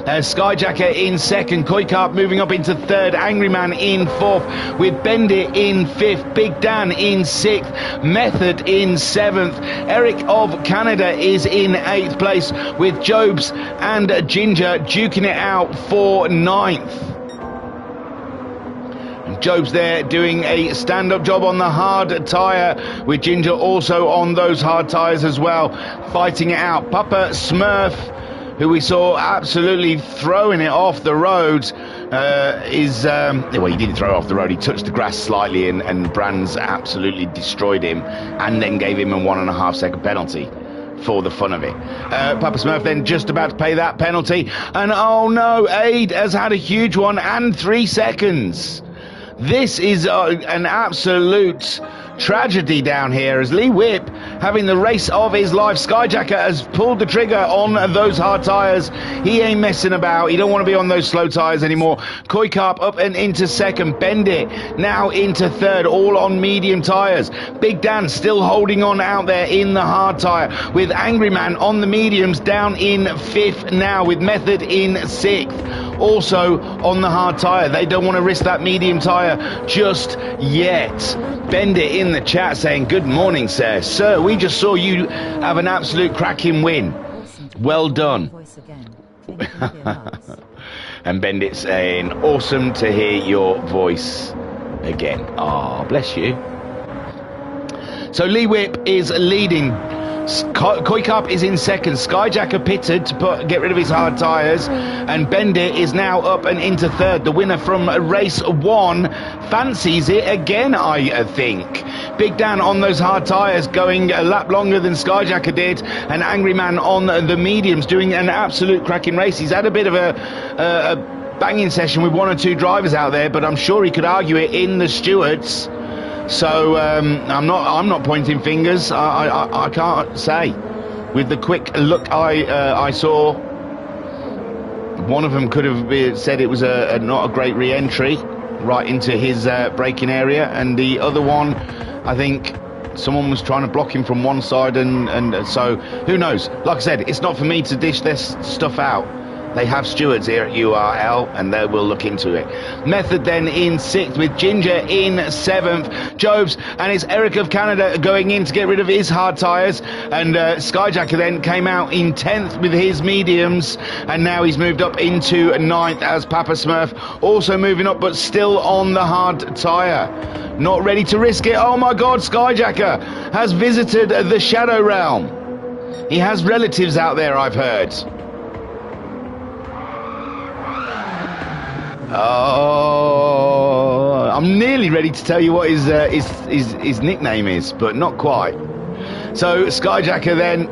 Skyjacker in second, Koikap moving up into third, Angry Man in fourth, with Bendit in fifth, Big Dan in sixth, Method in seventh, Eric of Canada is in eighth place, with Jobs and Ginger duking it out for ninth. Job's there doing a stand-up job on the hard tyre, with Ginger also on those hard tyres as well, fighting it out. Papa Smurf, who we saw absolutely throwing it off the road, well, he didn't throw it off the road, he touched the grass slightly, and Brands absolutely destroyed him and then gave him a 1.5 second penalty for the fun of it. Papa Smurf then just about to pay that penalty, and oh no, Aid has had a huge one and 3 seconds. This is an absolute tragedy down here, as Lee Whip, having the race of his life. Skyjacker has pulled the trigger on those hard tyres. He ain't messing about. He don't want to be on those slow tyres anymore. Koikap up and into second. Bendit now into third, all on medium tyres. Big Dan still holding on out there in the hard tyre, with Angry Man on the mediums down in fifth now, with Method in sixth. Also on the hard tyre, they don't want to risk that medium tyre just yet. Bendit in the chat saying, good morning, sir. Sir, we just saw you have an absolute cracking win. Well done. And Bendit saying, awesome to hear your voice again. Ah, bless you. So Lee Whip is leading. Koikap is in second. Skyjacker pitted to get rid of his hard tyres, and Bendit is now up and into third. The winner from race one fancies it again, I think. Big Dan on those hard tyres, going a lap longer than Skyjacker did, and Angry Man on the mediums, doing an absolute cracking race. He's had a bit of a banging session with 1 or 2 drivers out there, but I'm sure he could argue it in the stewards. So I'm not pointing fingers. I can't say. With the quick look I saw, one of them could have said it was not a great re-entry right into his braking area, and the other one, I think someone was trying to block him from one side, and so who knows. Like I said, it's not for me to dish this stuff out. They have stewards here at URL, and they will look into it. Method then in sixth, with Ginger in seventh. Jobs and it's Eric of Canada going in to get rid of his hard tyres, and Skyjacker then came out in 10th with his mediums, and now he's moved up into 9th as Papa Smurf also moving up, but still on the hard tyre. Not ready to risk it. Oh my God, Skyjacker has visited the Shadow Realm. He has relatives out there, I've heard. Oh, I'm nearly ready to tell you what his nickname is, but not quite. So Skyjacker then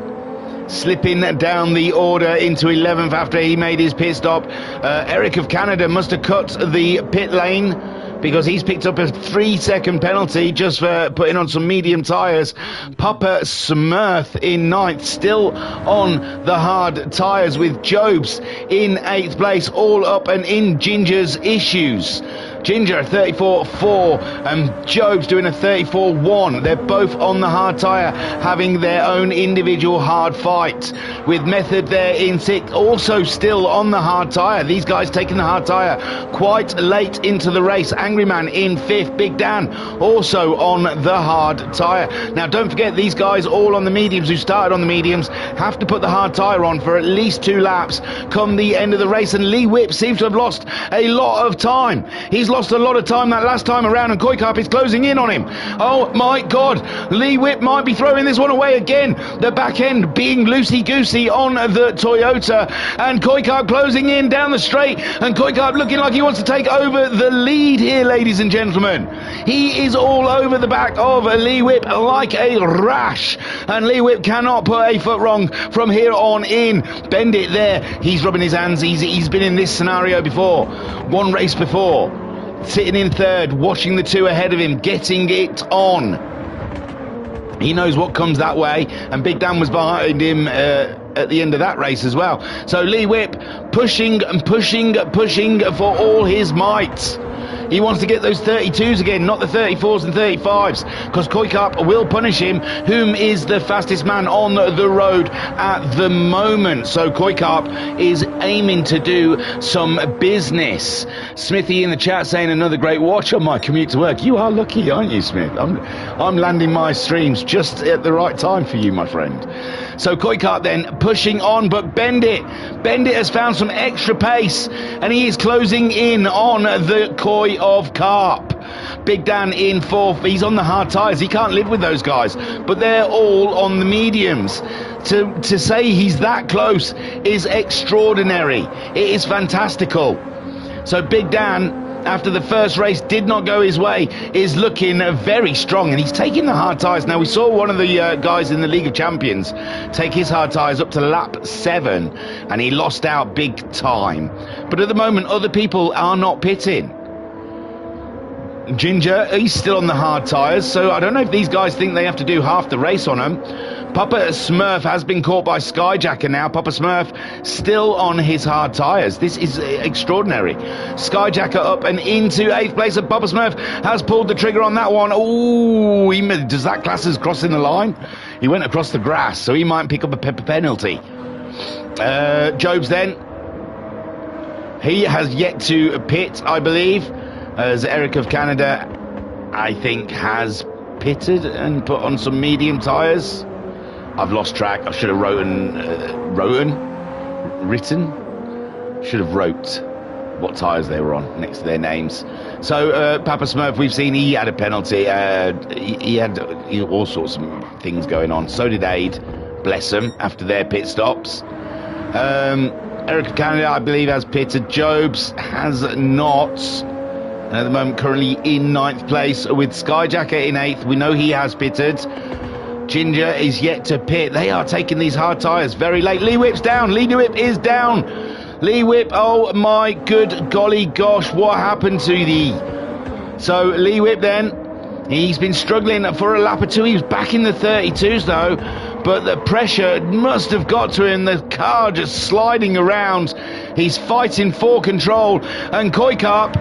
slipping down the order into 11th after he made his pit stop. Eric of Canada must have cut the pit lane, because he's picked up a 3-second penalty just for putting on some medium tyres. Papa Smurf in 9th, still on the hard tyres, with Jobs in 8th place, all up and in Ginger's issues. Ginger 34.4 and Jobs doing a 34.1. They're both on the hard tyre, having their own individual hard fight, with Method there in 6th, also still on the hard tyre. These guys taking the hard tyre quite late into the race. Angry Man in 5th, Big Dan also on the hard tyre. Now don't forget, these guys all on the mediums, who started on the mediums, have to put the hard tyre on for at least 2 laps come the end of the race, and Lee Whip seems to have lost a lot of time. He's lost a lot of time that last time around, and Koikap is closing in on him. Oh my God, Lee Whip might be throwing this one away again. The back end being loosey-goosey on the Toyota, and Koikap closing in down the straight, and Koikap looking like he wants to take over the lead here, ladies and gentlemen. He is all over the back of Lee Whip like a rash, and Lee Whip cannot put a foot wrong from here on in. Bendit there, he's rubbing his hands. He's been in this scenario before, one race before, sitting in 3rd, watching the 2 ahead of him, getting it on. He knows what comes that way, and Big Dan was behind him at the end of that race as well. So Lee Whip pushing and pushing for all his might. He wants to get those 32s again, not the 34s and 35s, because Koikap will punish him, whom is the fastest man on the road at the moment. So Koikap is aiming to do some business. Smithy in the chat saying, another great watch on my commute to work. You are lucky, aren't you, Smith? I'm landing my streams just at the right time for you, my friend. So Koikap then pushing on, but Bendit has found some extra pace, and he is closing in on the Koi of Carp. Big Dan in fourth. He's on the hard tyres. He can't live with those guys, but they're all on the mediums. To say he's that close is extraordinary. It is fantastical. So Big Dan, after the first race did not go his way, is looking very strong, and he's taking the hard tyres. Now, we saw one of the guys in the League of Champions take his hard tyres up to lap 7, and he lost out big time. But at the moment, other people are not pitting. Ginger, he's still on the hard tyres, so I don't know if these guys think they have to do half the race on him. Papa Smurf has been caught by Skyjacker now. Papa Smurf still on his hard tyres. This is extraordinary. Skyjacker up and into 8th place, and Papa Smurf has pulled the trigger on that one. Ooh, does that class as crossing the line? He went across the grass, so he might pick up a penalty. Jobs then. He has yet to pit, I believe, as Eric of Canada, I think, has pitted and put on some medium tyres. I've lost track. I should have written. Should have wrote what tyres they were on next to their names. So Papa Smurf, we've seen he had a penalty. He had all sorts of things going on. So did Aid, bless them, after their pit stops. Eric of Canada, I believe, has pitted. Jobs has not. And at the moment, currently in 9th place with Skyjacker in 8th. We know he has pitted. Ginger is yet to pit. They are taking these hard tyres very late. Lee Whip's down. Lee Whip is down. Lee Whip, oh my good golly gosh, what happened to thee? So Lee Whip then, he's been struggling for a lap or two. He was back in the 32s though, but the pressure must have got to him. The car just sliding around. He's fighting for control, and Koikap,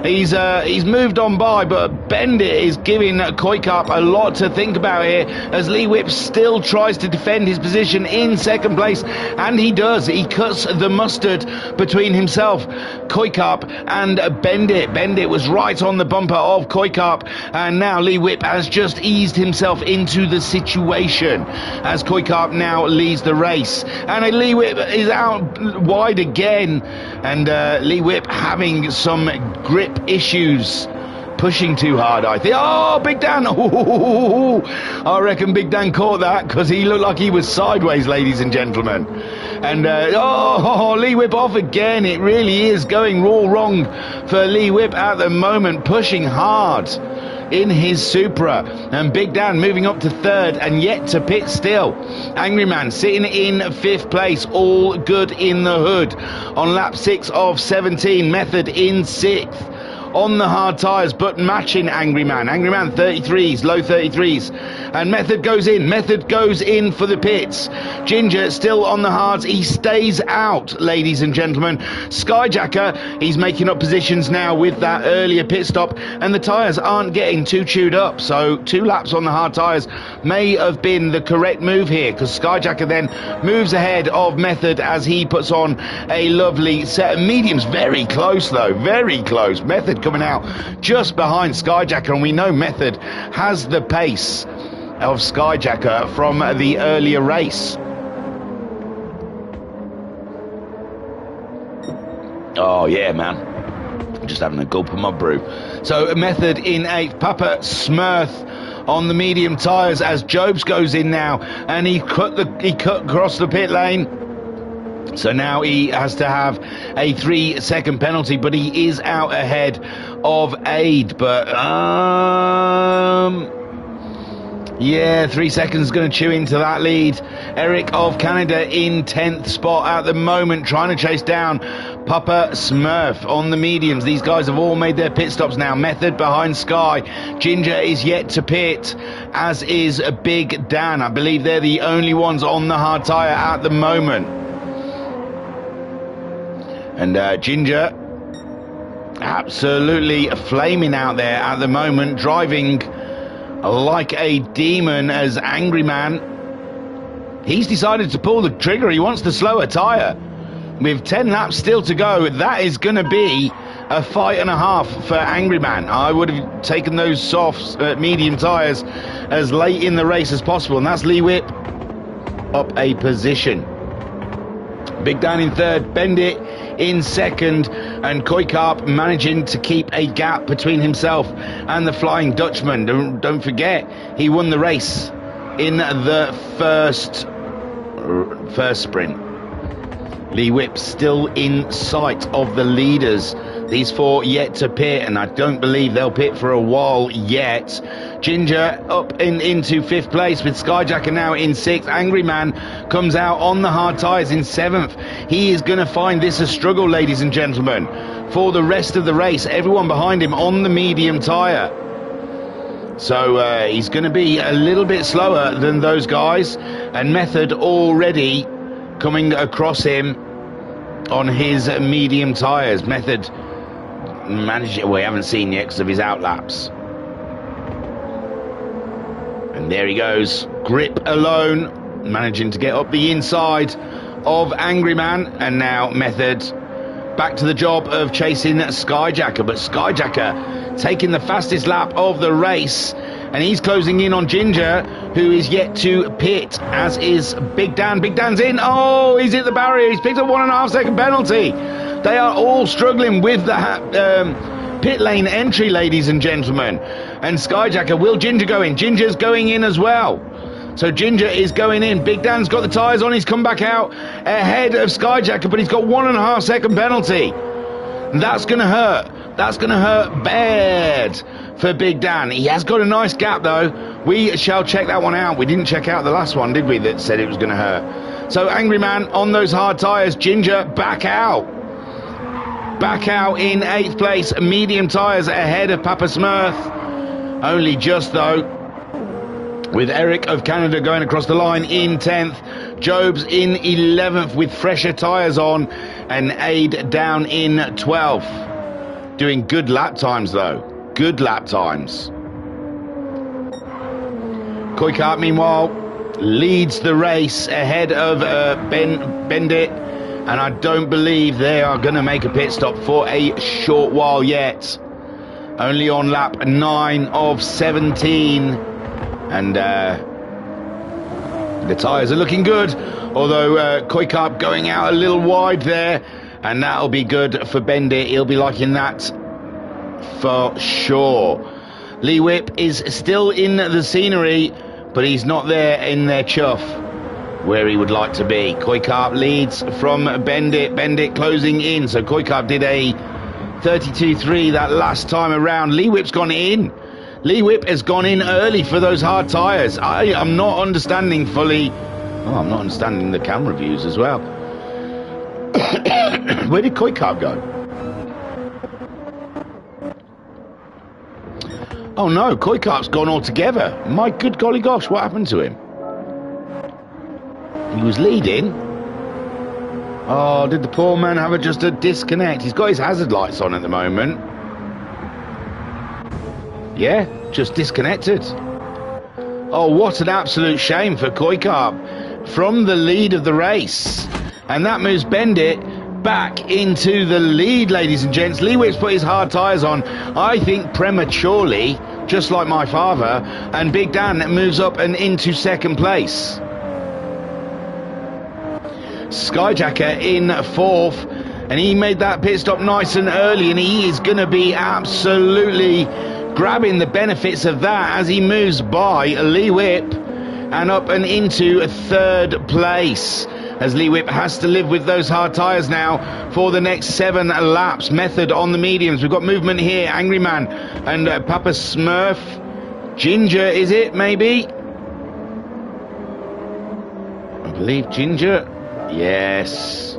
he's moved on by, but Bendit is giving Koikap a lot to think about here, as Lee Whip still tries to defend his position in 2nd place, and he does. He cuts the mustard between himself, Koikap, and Bendit. Bendit was right on the bumper of Koikap, and now Lee Whip has just eased himself into the situation, as Koikap now leads the race, and Lee Whip is out wide again, and Lee Whip having some grip issues, pushing too hard, I think. Oh, Big Dan! Ooh, I reckon Big Dan caught that, because he looked like he was sideways, ladies and gentlemen. And Lee Whip off again. It really is going all wrong for Lee Whip at the moment, pushing hard in his Supra, and Big Dan moving up to 3rd and yet to pit still. Angry Man sitting in 5th place, all good in the hood on lap 6 of 17. Method in 6th on the hard tyres, but matching Angry Man. Angry Man 33s, low 33s, and Method goes in for the pits. Ginger still on the hards. He stays out, ladies and gentlemen. Skyjacker, he's making up positions now with that earlier pit stop, and the tyres aren't getting too chewed up, so 2 laps on the hard tyres may have been the correct move here, because Skyjacker then moves ahead of Method as he puts on a lovely set of mediums. Very close though, very close. Method coming out just behind Skyjacker, and we know Method has the pace of Skyjacker from the earlier race. Oh yeah, man, I'm just having a gulp of my brew. So Method in 8th, Papa Smurf on the medium tyres as Jobs goes in now, and he cut across the pit lane. So now he has to have a 3-second penalty, but he is out ahead of Aid. But Yeah, 3 seconds going to chew into that lead. Eric of Canada in 10th spot at the moment, trying to chase down Papa Smurf on the mediums. These guys have all made their pit stops now. Method behind Sky. Ginger is yet to pit, as is Big Dan. I believe they're the only ones on the hard tyre at the moment. And Ginger absolutely flaming out there at the moment, driving like a demon as Angry Man. He's decided to pull the trigger. He wants the slower tyre. With 10 laps still to go, that is going to be a fight and a half for Angry Man. I would have taken those soft, medium tyres as late in the race as possible, and that's Lee Whip up a position. Big Dan in third, Bendit in second, and Koikarp managing to keep a gap between himself and the Flying Dutchman. Don't forget, he won the race in the first sprint. Lee Whip still in sight of the leaders. These four yet to pit, and I don't believe they'll pit for a while yet. Ginger up into 5th place with Skyjacker now in 6th. Angry Man comes out on the hard tyres in 7th. He is going to find this a struggle, ladies and gentlemen, for the rest of the race. Everyone behind him on the medium tyre. So he's going to be a little bit slower than those guys. And Method already coming across him on his medium tyres. Method managed it. We haven't seen yet because of his outlaps. And there he goes, grip alone, managing to get up the inside of Angry Man. And now Method back to the job of chasing Skyjacker, but Skyjacker taking the fastest lap of the race, and he's closing in on Ginger, who is yet to pit, as is Big Dan. Big Dan's in. Oh, he's hit the barrier. He's picked up 1.5 second penalty. They are all struggling with the pit lane entry, ladies and gentlemen. And Skyjacker, will Ginger go in? Ginger's going in as well. So Ginger is going in. Big Dan's got the tyres on. He's come back out ahead of Skyjacker, but he's got 1.5 second penalty. That's going to hurt. That's going to hurt bad for Big Dan. He has got a nice gap, though. We shall check that one out. We didn't check out the last one, did we, that said it was going to hurt? So Angry Man on those hard tyres. Ginger back out. Back out in 8th place. Medium tyres ahead of Papa Smurf. Only just, though, with Eric of Canada going across the line in 10th. Jobs in 11th with fresher tyres on, and Aid down in 12th. Doing good lap times, though. Good lap times. Koikarp, meanwhile, leads the race ahead of Bendit, and I don't believe they are going to make a pit stop for a short while yet. Only on lap 9 of 17. And the tyres are looking good, although Koikarp going out a little wide there, and that'll be good for Bendit. He'll be liking that for sure. Lee Whip is still in the scenery, but he's not there in their chuff where he would like to be. Koikarp leads from Bendit. Bendit closing in, so Koikarp did a 32.3 that last time around. Lee Whip's gone in. Lee Whip has gone in early for those hard tyres. I'm not understanding fully. Oh, I'm not understanding the camera views as well. Where did Koikarp go? Oh no, Koikarp's gone altogether. My good golly gosh, what happened to him? He was leading. Oh, did the poor man have just a disconnect? He's got his hazard lights on at the moment. Yeah, just disconnected. Oh, what an absolute shame for Koikarp from the lead of the race. And that moves Bendit back into the lead, ladies and gents. Lee Whip's put his hard tyres on, I think prematurely, just like my father, and Big Dan moves up and into 2nd place. Skyjacker in 4th, and he made that pit stop nice and early, and he is going to be absolutely grabbing the benefits of that as he moves by Lee Whip and up and into 3rd place, as Lee Whip has to live with those hard tyres now for the next 7 laps. Method on the mediums. We've got movement here. Angry Man and Papa Smurf. Ginger, is it, maybe? believe Ginger. Yes.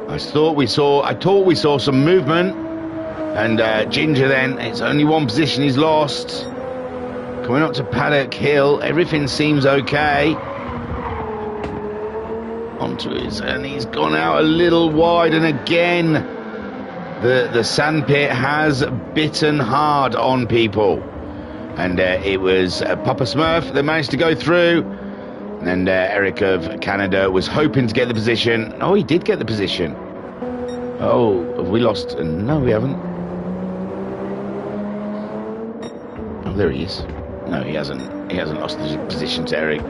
I thought we saw some movement. And Ginger then, it's only one position he's lost. Coming up to Paddock Hill, everything seems okay. Onto his, and he's gone out a little wide, and again the sandpit has bitten hard on people. And it was Papa Smurf that managed to go through, and Eric of Canada was hoping to get the position. Oh, he did get the position. Oh, have we lost? No, we haven't. Oh, there he is. No, he hasn't. He hasn't lost the position to Eric.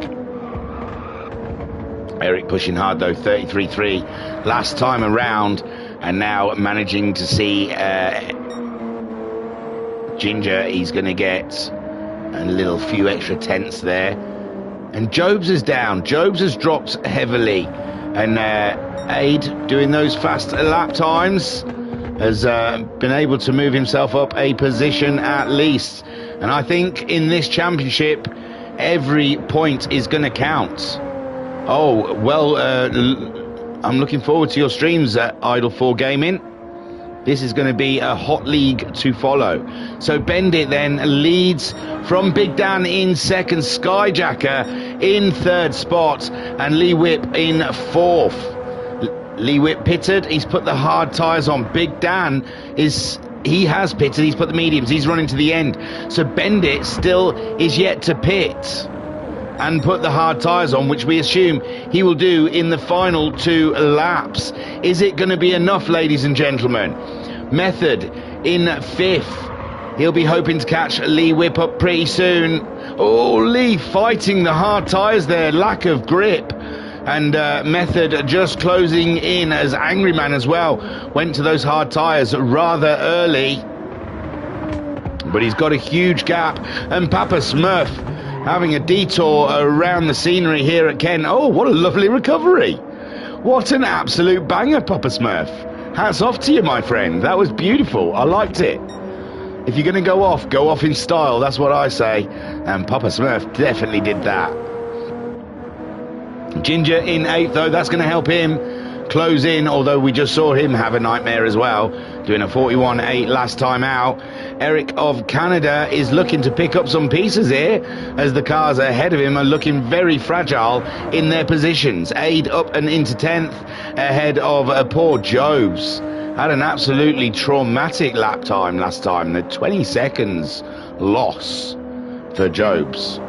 Eric pushing hard though, 33.3 last time around, and now managing to see Ginger. He's going to get a little few extra tenths there. And Jobs is down. Jobs has dropped heavily. And Aid, doing those fast lap times, has been able to move himself up a position at least. And I think in this championship, every point is going to count. Oh, well, I'm looking forward to your streams at Idle 4 Gaming. This is going to be a hot league to follow. So Bendit then leads from Big Dan in second, Skyjacker in third spot, and Lee Whip in fourth. Lee Whip pitted, he's put the hard tyres on. Big Dan he has pitted, he's put the mediums, he's running to the end. So Bendit still is yet to pit and put the hard tyres on, which we assume he will do in the final 2 laps. Is it going to be enough, ladies and gentlemen? Method in fifth. He'll be hoping to catch Lee Whip up pretty soon. Oh, Lee fighting the hard tyres there, lack of grip. And Method just closing in as Angry Man as well. Went to those hard tyres rather early. But he's got a huge gap. And Papa Smurf having a detour around the scenery here at Ken. Oh, what a lovely recovery. What an absolute banger, Papa Smurf. Hats off to you, my friend. That was beautiful. I liked it. If you're going to go off in style. That's what I say. And Papa Smurf definitely did that. Ginger in 8th, though. That's going to help him close in, although we just saw him have a nightmare as well, doing a 41.8 last time out. Eric of Canada is looking to pick up some pieces here, as the cars ahead of him are looking very fragile in their positions. Aid up and into 10th, ahead of poor Jobs. Had an absolutely traumatic lap time last time, the 20 seconds loss for Jobs.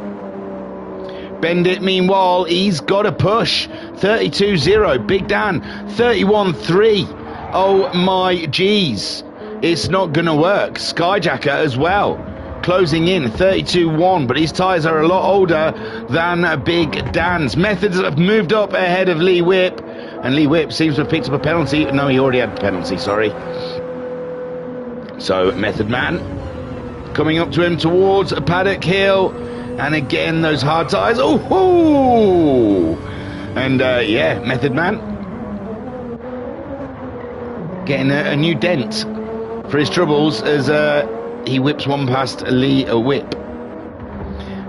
Bendit, meanwhile, he's got a push. 32.0. Big Dan, 31.3. Oh my G's. It's not going to work. Skyjacker as well. Closing in, 32.1. But his tyres are a lot older than Big Dan's. Methods have moved up ahead of Lee Whip. And Lee Whip seems to have picked up a penalty. No, he already had a penalty, sorry. So, Method Man coming up to him towards Paddock Hill. And again, those hard tyres. Oh! And yeah, Method Man getting a new dent for his troubles as he whips one past Lee Whip.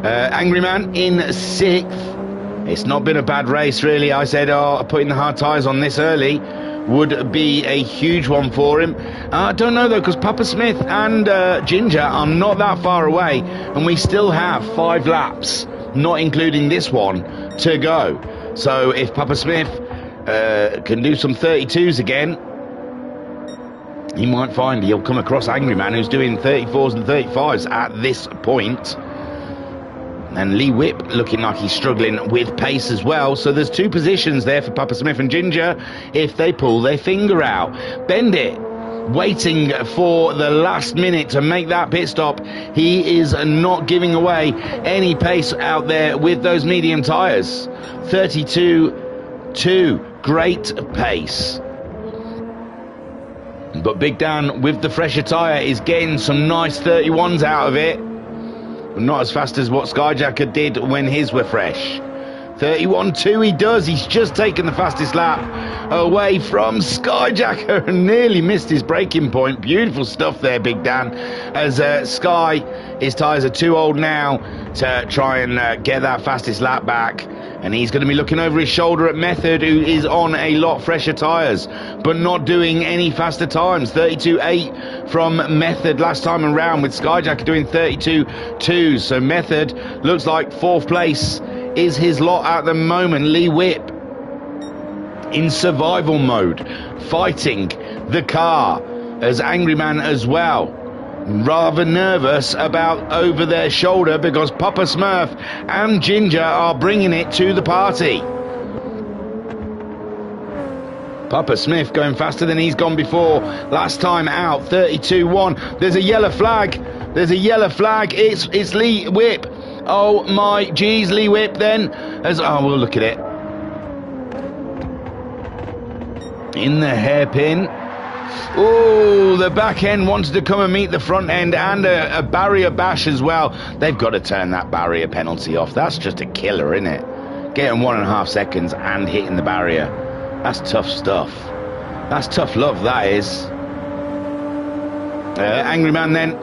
Angry Man in 6th. It's not been a bad race, really. I said, putting the hard tyres on this early would be a huge one for him. I don't know, though, because Papa Smith and Ginger are not that far away, and we still have 5 laps, not including this one, to go. So if Papa Smith can do some 32s again, he might find he'll come across Angry Man, who's doing 34s and 35s at this point. And Lee Whip looking like he's struggling with pace as well. So there's 2 positions there for Papa Smith and Ginger if they pull their finger out. Bendit waiting for the last minute to make that pit stop. He is not giving away any pace out there with those medium tyres. 32.2, great pace. But Big Dan with the fresher tyre is getting some nice 31s out of it. Not as fast as what Skyjacker did when his were fresh. 31.2 he does. He's just taken the fastest lap away from Skyjacker and nearly missed his braking point. Beautiful stuff there, Big Dan. As Sky, his tyres are too old now to try and get that fastest lap back. And he's going to be looking over his shoulder at Method, who is on a lot fresher tyres, but not doing any faster times. 32.8 from Method last time around, with Skyjacker doing 32.2. So Method looks like 4th place is his lot at the moment. Lee Whip in survival mode, fighting the car as Angry Man as well. Rather nervous about over their shoulder because Papa Smurf and Ginger are bringing it to the party. Papa Smith going faster than he's gone before. Last time out, 32.1. There's a yellow flag. There's a yellow flag. It's Lee Whip. Oh my geez, Lee Whip then. We'll look at it. In the hairpin. Oh, the back end wanted to come and meet the front end, and a barrier bash as well. They've got to turn that barrier penalty off. That's just a killer, isn't it? Getting 1.5 seconds and hitting the barrier. That's tough stuff. That's tough love, that is. Angry Man then.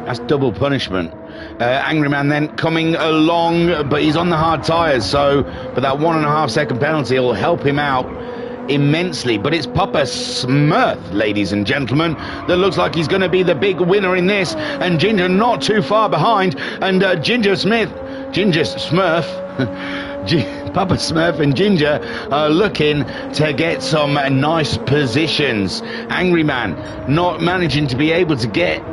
That's double punishment. Angry Man then coming along, but he's on the hard tyres, so but that 1.5 second penalty will help him out immensely. But it's Papa Smurf, ladies and gentlemen, that looks like he's going to be the big winner in this, and Ginger not too far behind, and Ginger Smurf Papa Smurf and Ginger are looking to get some nice positions. Angry Man not managing to be able to get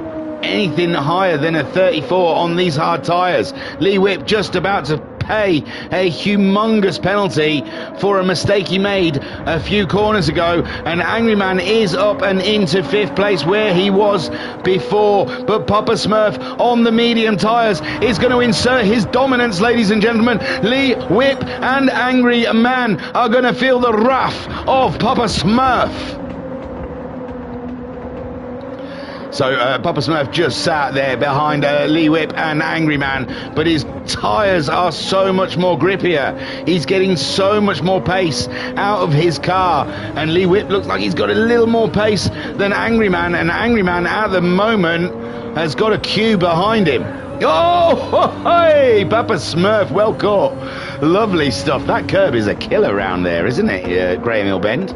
anything higher than a 34 on these hard tyres. Lee Whip just about to pay a humongous penalty for a mistake he made a few corners ago, and Angry Man is up and into 5th place where he was before. But Papa Smurf on the medium tyres is going to insert his dominance, ladies and gentlemen. Lee Whip and Angry Man are going to feel the wrath of Papa Smurf. So Papa Smurf just sat there behind Lee Whip and Angry Man, but his tyres are so much more grippier. He's getting so much more pace out of his car, and Lee Whip looks like he's got a little more pace than Angry Man, and Angry Man at the moment has got a queue behind him. Oh, hey, Papa Smurf, well caught. Lovely stuff. That curb is a killer round there, isn't it, Graham Hill Bend?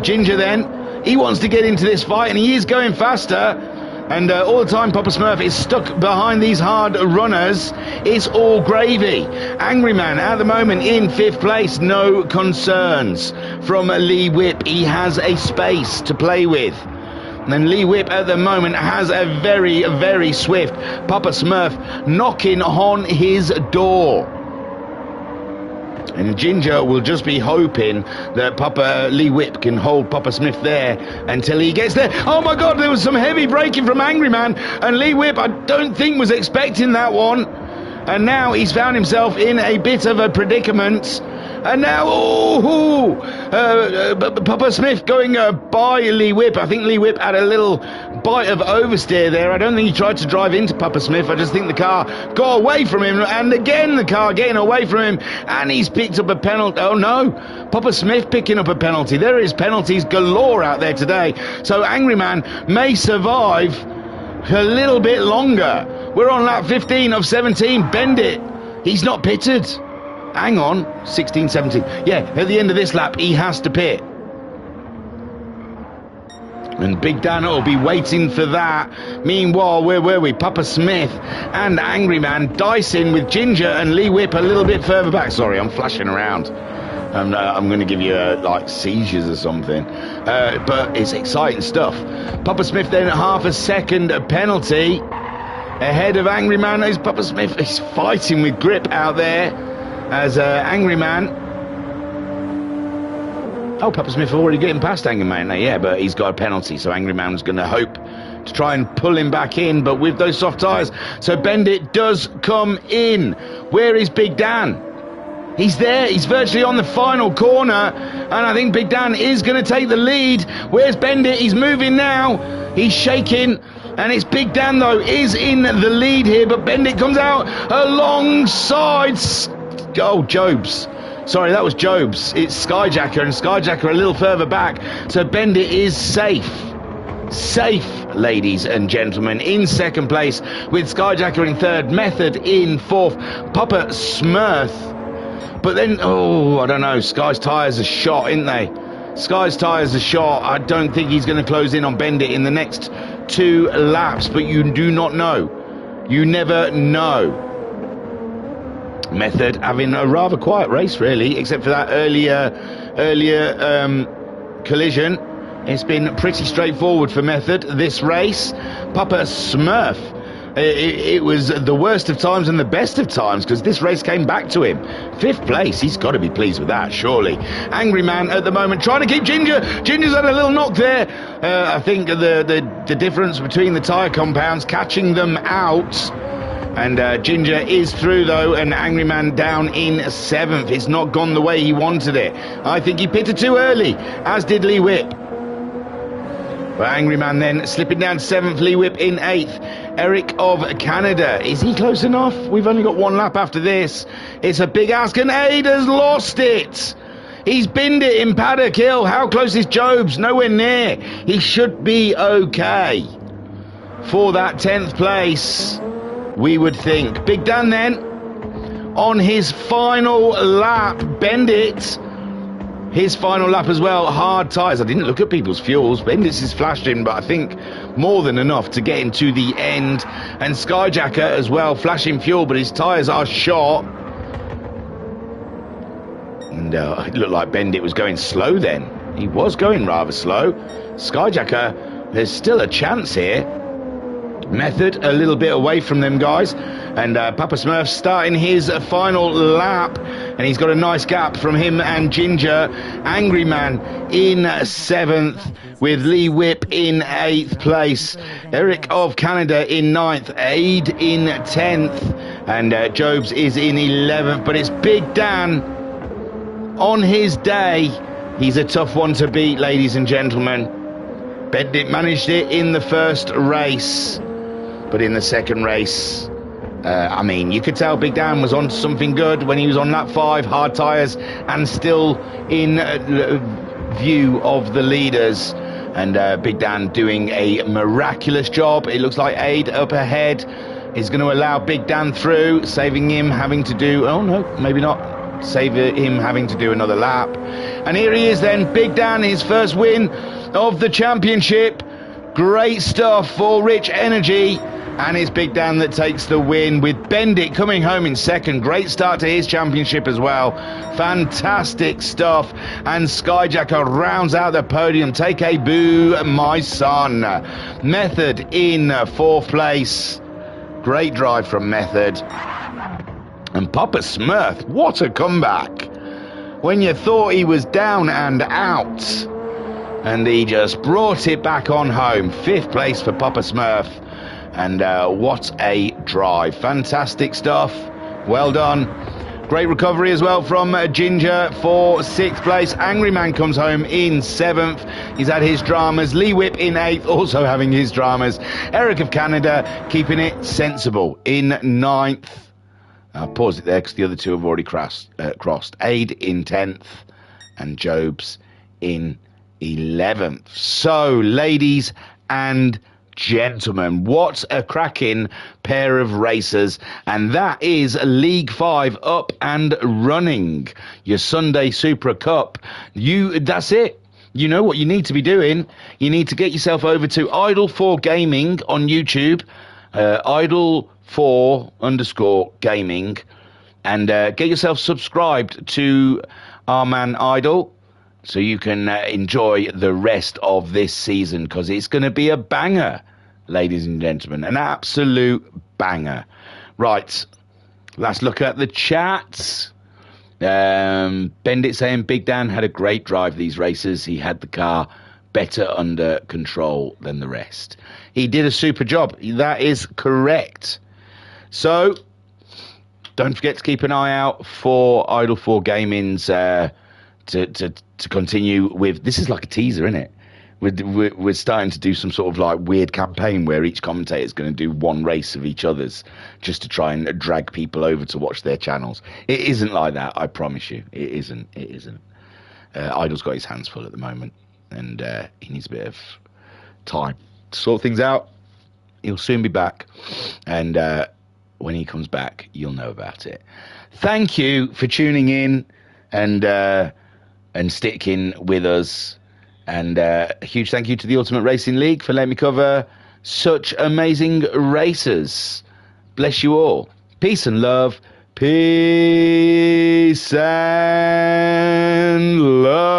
Ginger then. He wants to get into this fight, and he is going faster. And all the time, Papa Smurf is stuck behind these hard runners. It's all gravy. Angry Man at the moment in 5th place. No concerns from Lee Whip. He has a space to play with. And Lee Whip at the moment has a very, very swift Papa Smurf knocking on his door. And Ginger will just be hoping that Papa Lee Whip can hold Papa Smith there until he gets there. Oh my God, there was some heavy braking from Angry Man, and Lee Whip I don't think was expecting that one. And now he's found himself in a bit of a predicament. And now, Papa Smith going by Lee Whip. I think Lee Whip had a little bite of oversteer there. I don't think he tried to drive into Papa Smith. I just think the car got away from him. And again, the car getting away from him. And he's picked up a penalty. Oh, no. Papa Smith picking up a penalty. There is penalties galore out there today. So Angry Man may survive a little bit longer. We're on lap 15 of 17. Bend it. He's not pitted. Hang on, 16, 17. Yeah, at the end of this lap, he has to pit. And Big Dan will be waiting for that. Meanwhile, where were we? Papa Smith and Angry Man dicing with Ginger and Lee Whip a little bit further back. Sorry, I'm flashing around. I'm going to give you like seizures or something. But it's exciting stuff. Papa Smith then half a second penalty ahead of Angry Man. Is Papa Smith is fighting with grip out there. As Angry Man. Oh, Papa Smith already getting past Angry Man now, yeah, but he's got a penalty, so Angry Man's going to hope to try and pull him back in, but with those soft tyres. So Bendit does come in. Where is Big Dan? He's there. He's virtually on the final corner, and I think Big Dan is going to take the lead. Where's Bendit? He's moving now. He's shaking. And it's Big Dan, though, is in the lead here, but Bendit comes out alongside... Oh, Jobs. Sorry, that was Jobs. It's Skyjacker, and Skyjacker a little further back. So Bendit is safe. Safe, ladies and gentlemen, in 2nd place, with Skyjacker in 3rd, Method in 4th. Papa Smurf But then, oh, I don't know. Sky's tyres are shot, ain't they? Sky's tyres are shot. I don't think he's going to close in on Bendit in the next 2 laps, but you do not know. You never know. Method having a rather quiet race, really, except for that earlier collision. It's been pretty straightforward for Method this race. Papa Smurf. It was the worst of times and the best of times, because this race came back to him. 5th place, he's got to be pleased with that, surely. Angry Man at the moment trying to keep Ginger. Ginger's had a little knock there. I think the difference between the tyre compounds catching them out. And Ginger is through, though, and Angry Man down in 7th. It's not gone the way he wanted it. I think he pitted too early, as did Lee Whip. But Angry Man then slipping down 7th, Lee Whip in 8th. Eric of Canada, is he close enough? We've only got 1 lap after this. It's a big ask, and Aid has lost it. He's binned it in Paddock Hill. How close is Jobs? Nowhere near. He should be okay for that 10th place, we would think. Big Dan then, on his final lap, Bendit. His final lap as well, hard tyres. I didn't look at people's fuels. Bendit's is flashed in, but I think more than enough to get him to the end. And Skyjacker as well, flashing fuel, but his tyres are shot. And it looked like Bendit was going slow then. He was going rather slow. Skyjacker, there's still a chance here. Method a little bit away from them guys, and Papa Smurf starting his final lap, and he's got a nice gap from him and Ginger. Angry Man in 7th with Lee Whip in 8th place. Eric of Canada in 9th, Aid in 10th, and Jobs is in 11th. But it's Big Dan on his day. He's a tough one to beat, ladies and gentlemen. Bendit managed it in the first race, but in the second race, I mean, you could tell Big Dan was on something good when he was on lap 5, hard tyres, and still in view of the leaders. And Big Dan doing a miraculous job. It looks like Aid up ahead is going to allow Big Dan through, saving him having to do, oh no, maybe not, save him having to do another lap. And here he is then, Big Dan, his first win of the championship. Great stuff for Rich Energy, and it's Big Dan that takes the win, with Bendit coming home in 2nd. Great start to his championship as well. Fantastic stuff. And Skyjacker rounds out the podium. Take a boo, my son. Method in 4th place. Great drive from Method. And Papa Smurf, what a comeback. When you thought he was down and out, and he just brought it back on home. 5th place for Papa Smurf. And what a drive. Fantastic stuff. Well done. Great recovery as well from Ginger for 6th place. Angry Man comes home in 7th. He's had his dramas. Lee Whip in 8th, also having his dramas. Eric of Canada keeping it sensible in 9th. I'll pause it there because the other two have already crossed. Aid in 10th and Jobs in 11th. So, ladies and gentlemen, what a cracking pair of racers. And that is League 5 up and running. Your Sunday Supra Cup. That's it. You know what you need to be doing. You need to get yourself over to Idle4 Gaming on YouTube. Idle4_gaming. And get yourself subscribed to our man Idle, so you can enjoy the rest of this season, because it's going to be a banger, ladies and gentlemen. An absolute banger. Right, let's look at the chats. Bendit saying Big Dan had a great drive these races. He had the car better under control than the rest. He did a super job. That is correct. So, don't forget to keep an eye out for Idle4 Gaming's to continue with. This is like a teaser, isn't it? We're starting to do some sort of like weird campaign where each commentator is going to do one race of each other's, just to try and drag people over to watch their channels. It isn't like that, I promise you. It isn't. Idle's got his hands full at the moment, and he needs a bit of time to sort things out. He'll soon be back, and when he comes back, you'll know about it. Thank you for tuning in and sticking with us. And a huge thank you to the Ultimate Racing League for letting me cover such amazing races. Bless you all. Peace and love. Peace and love.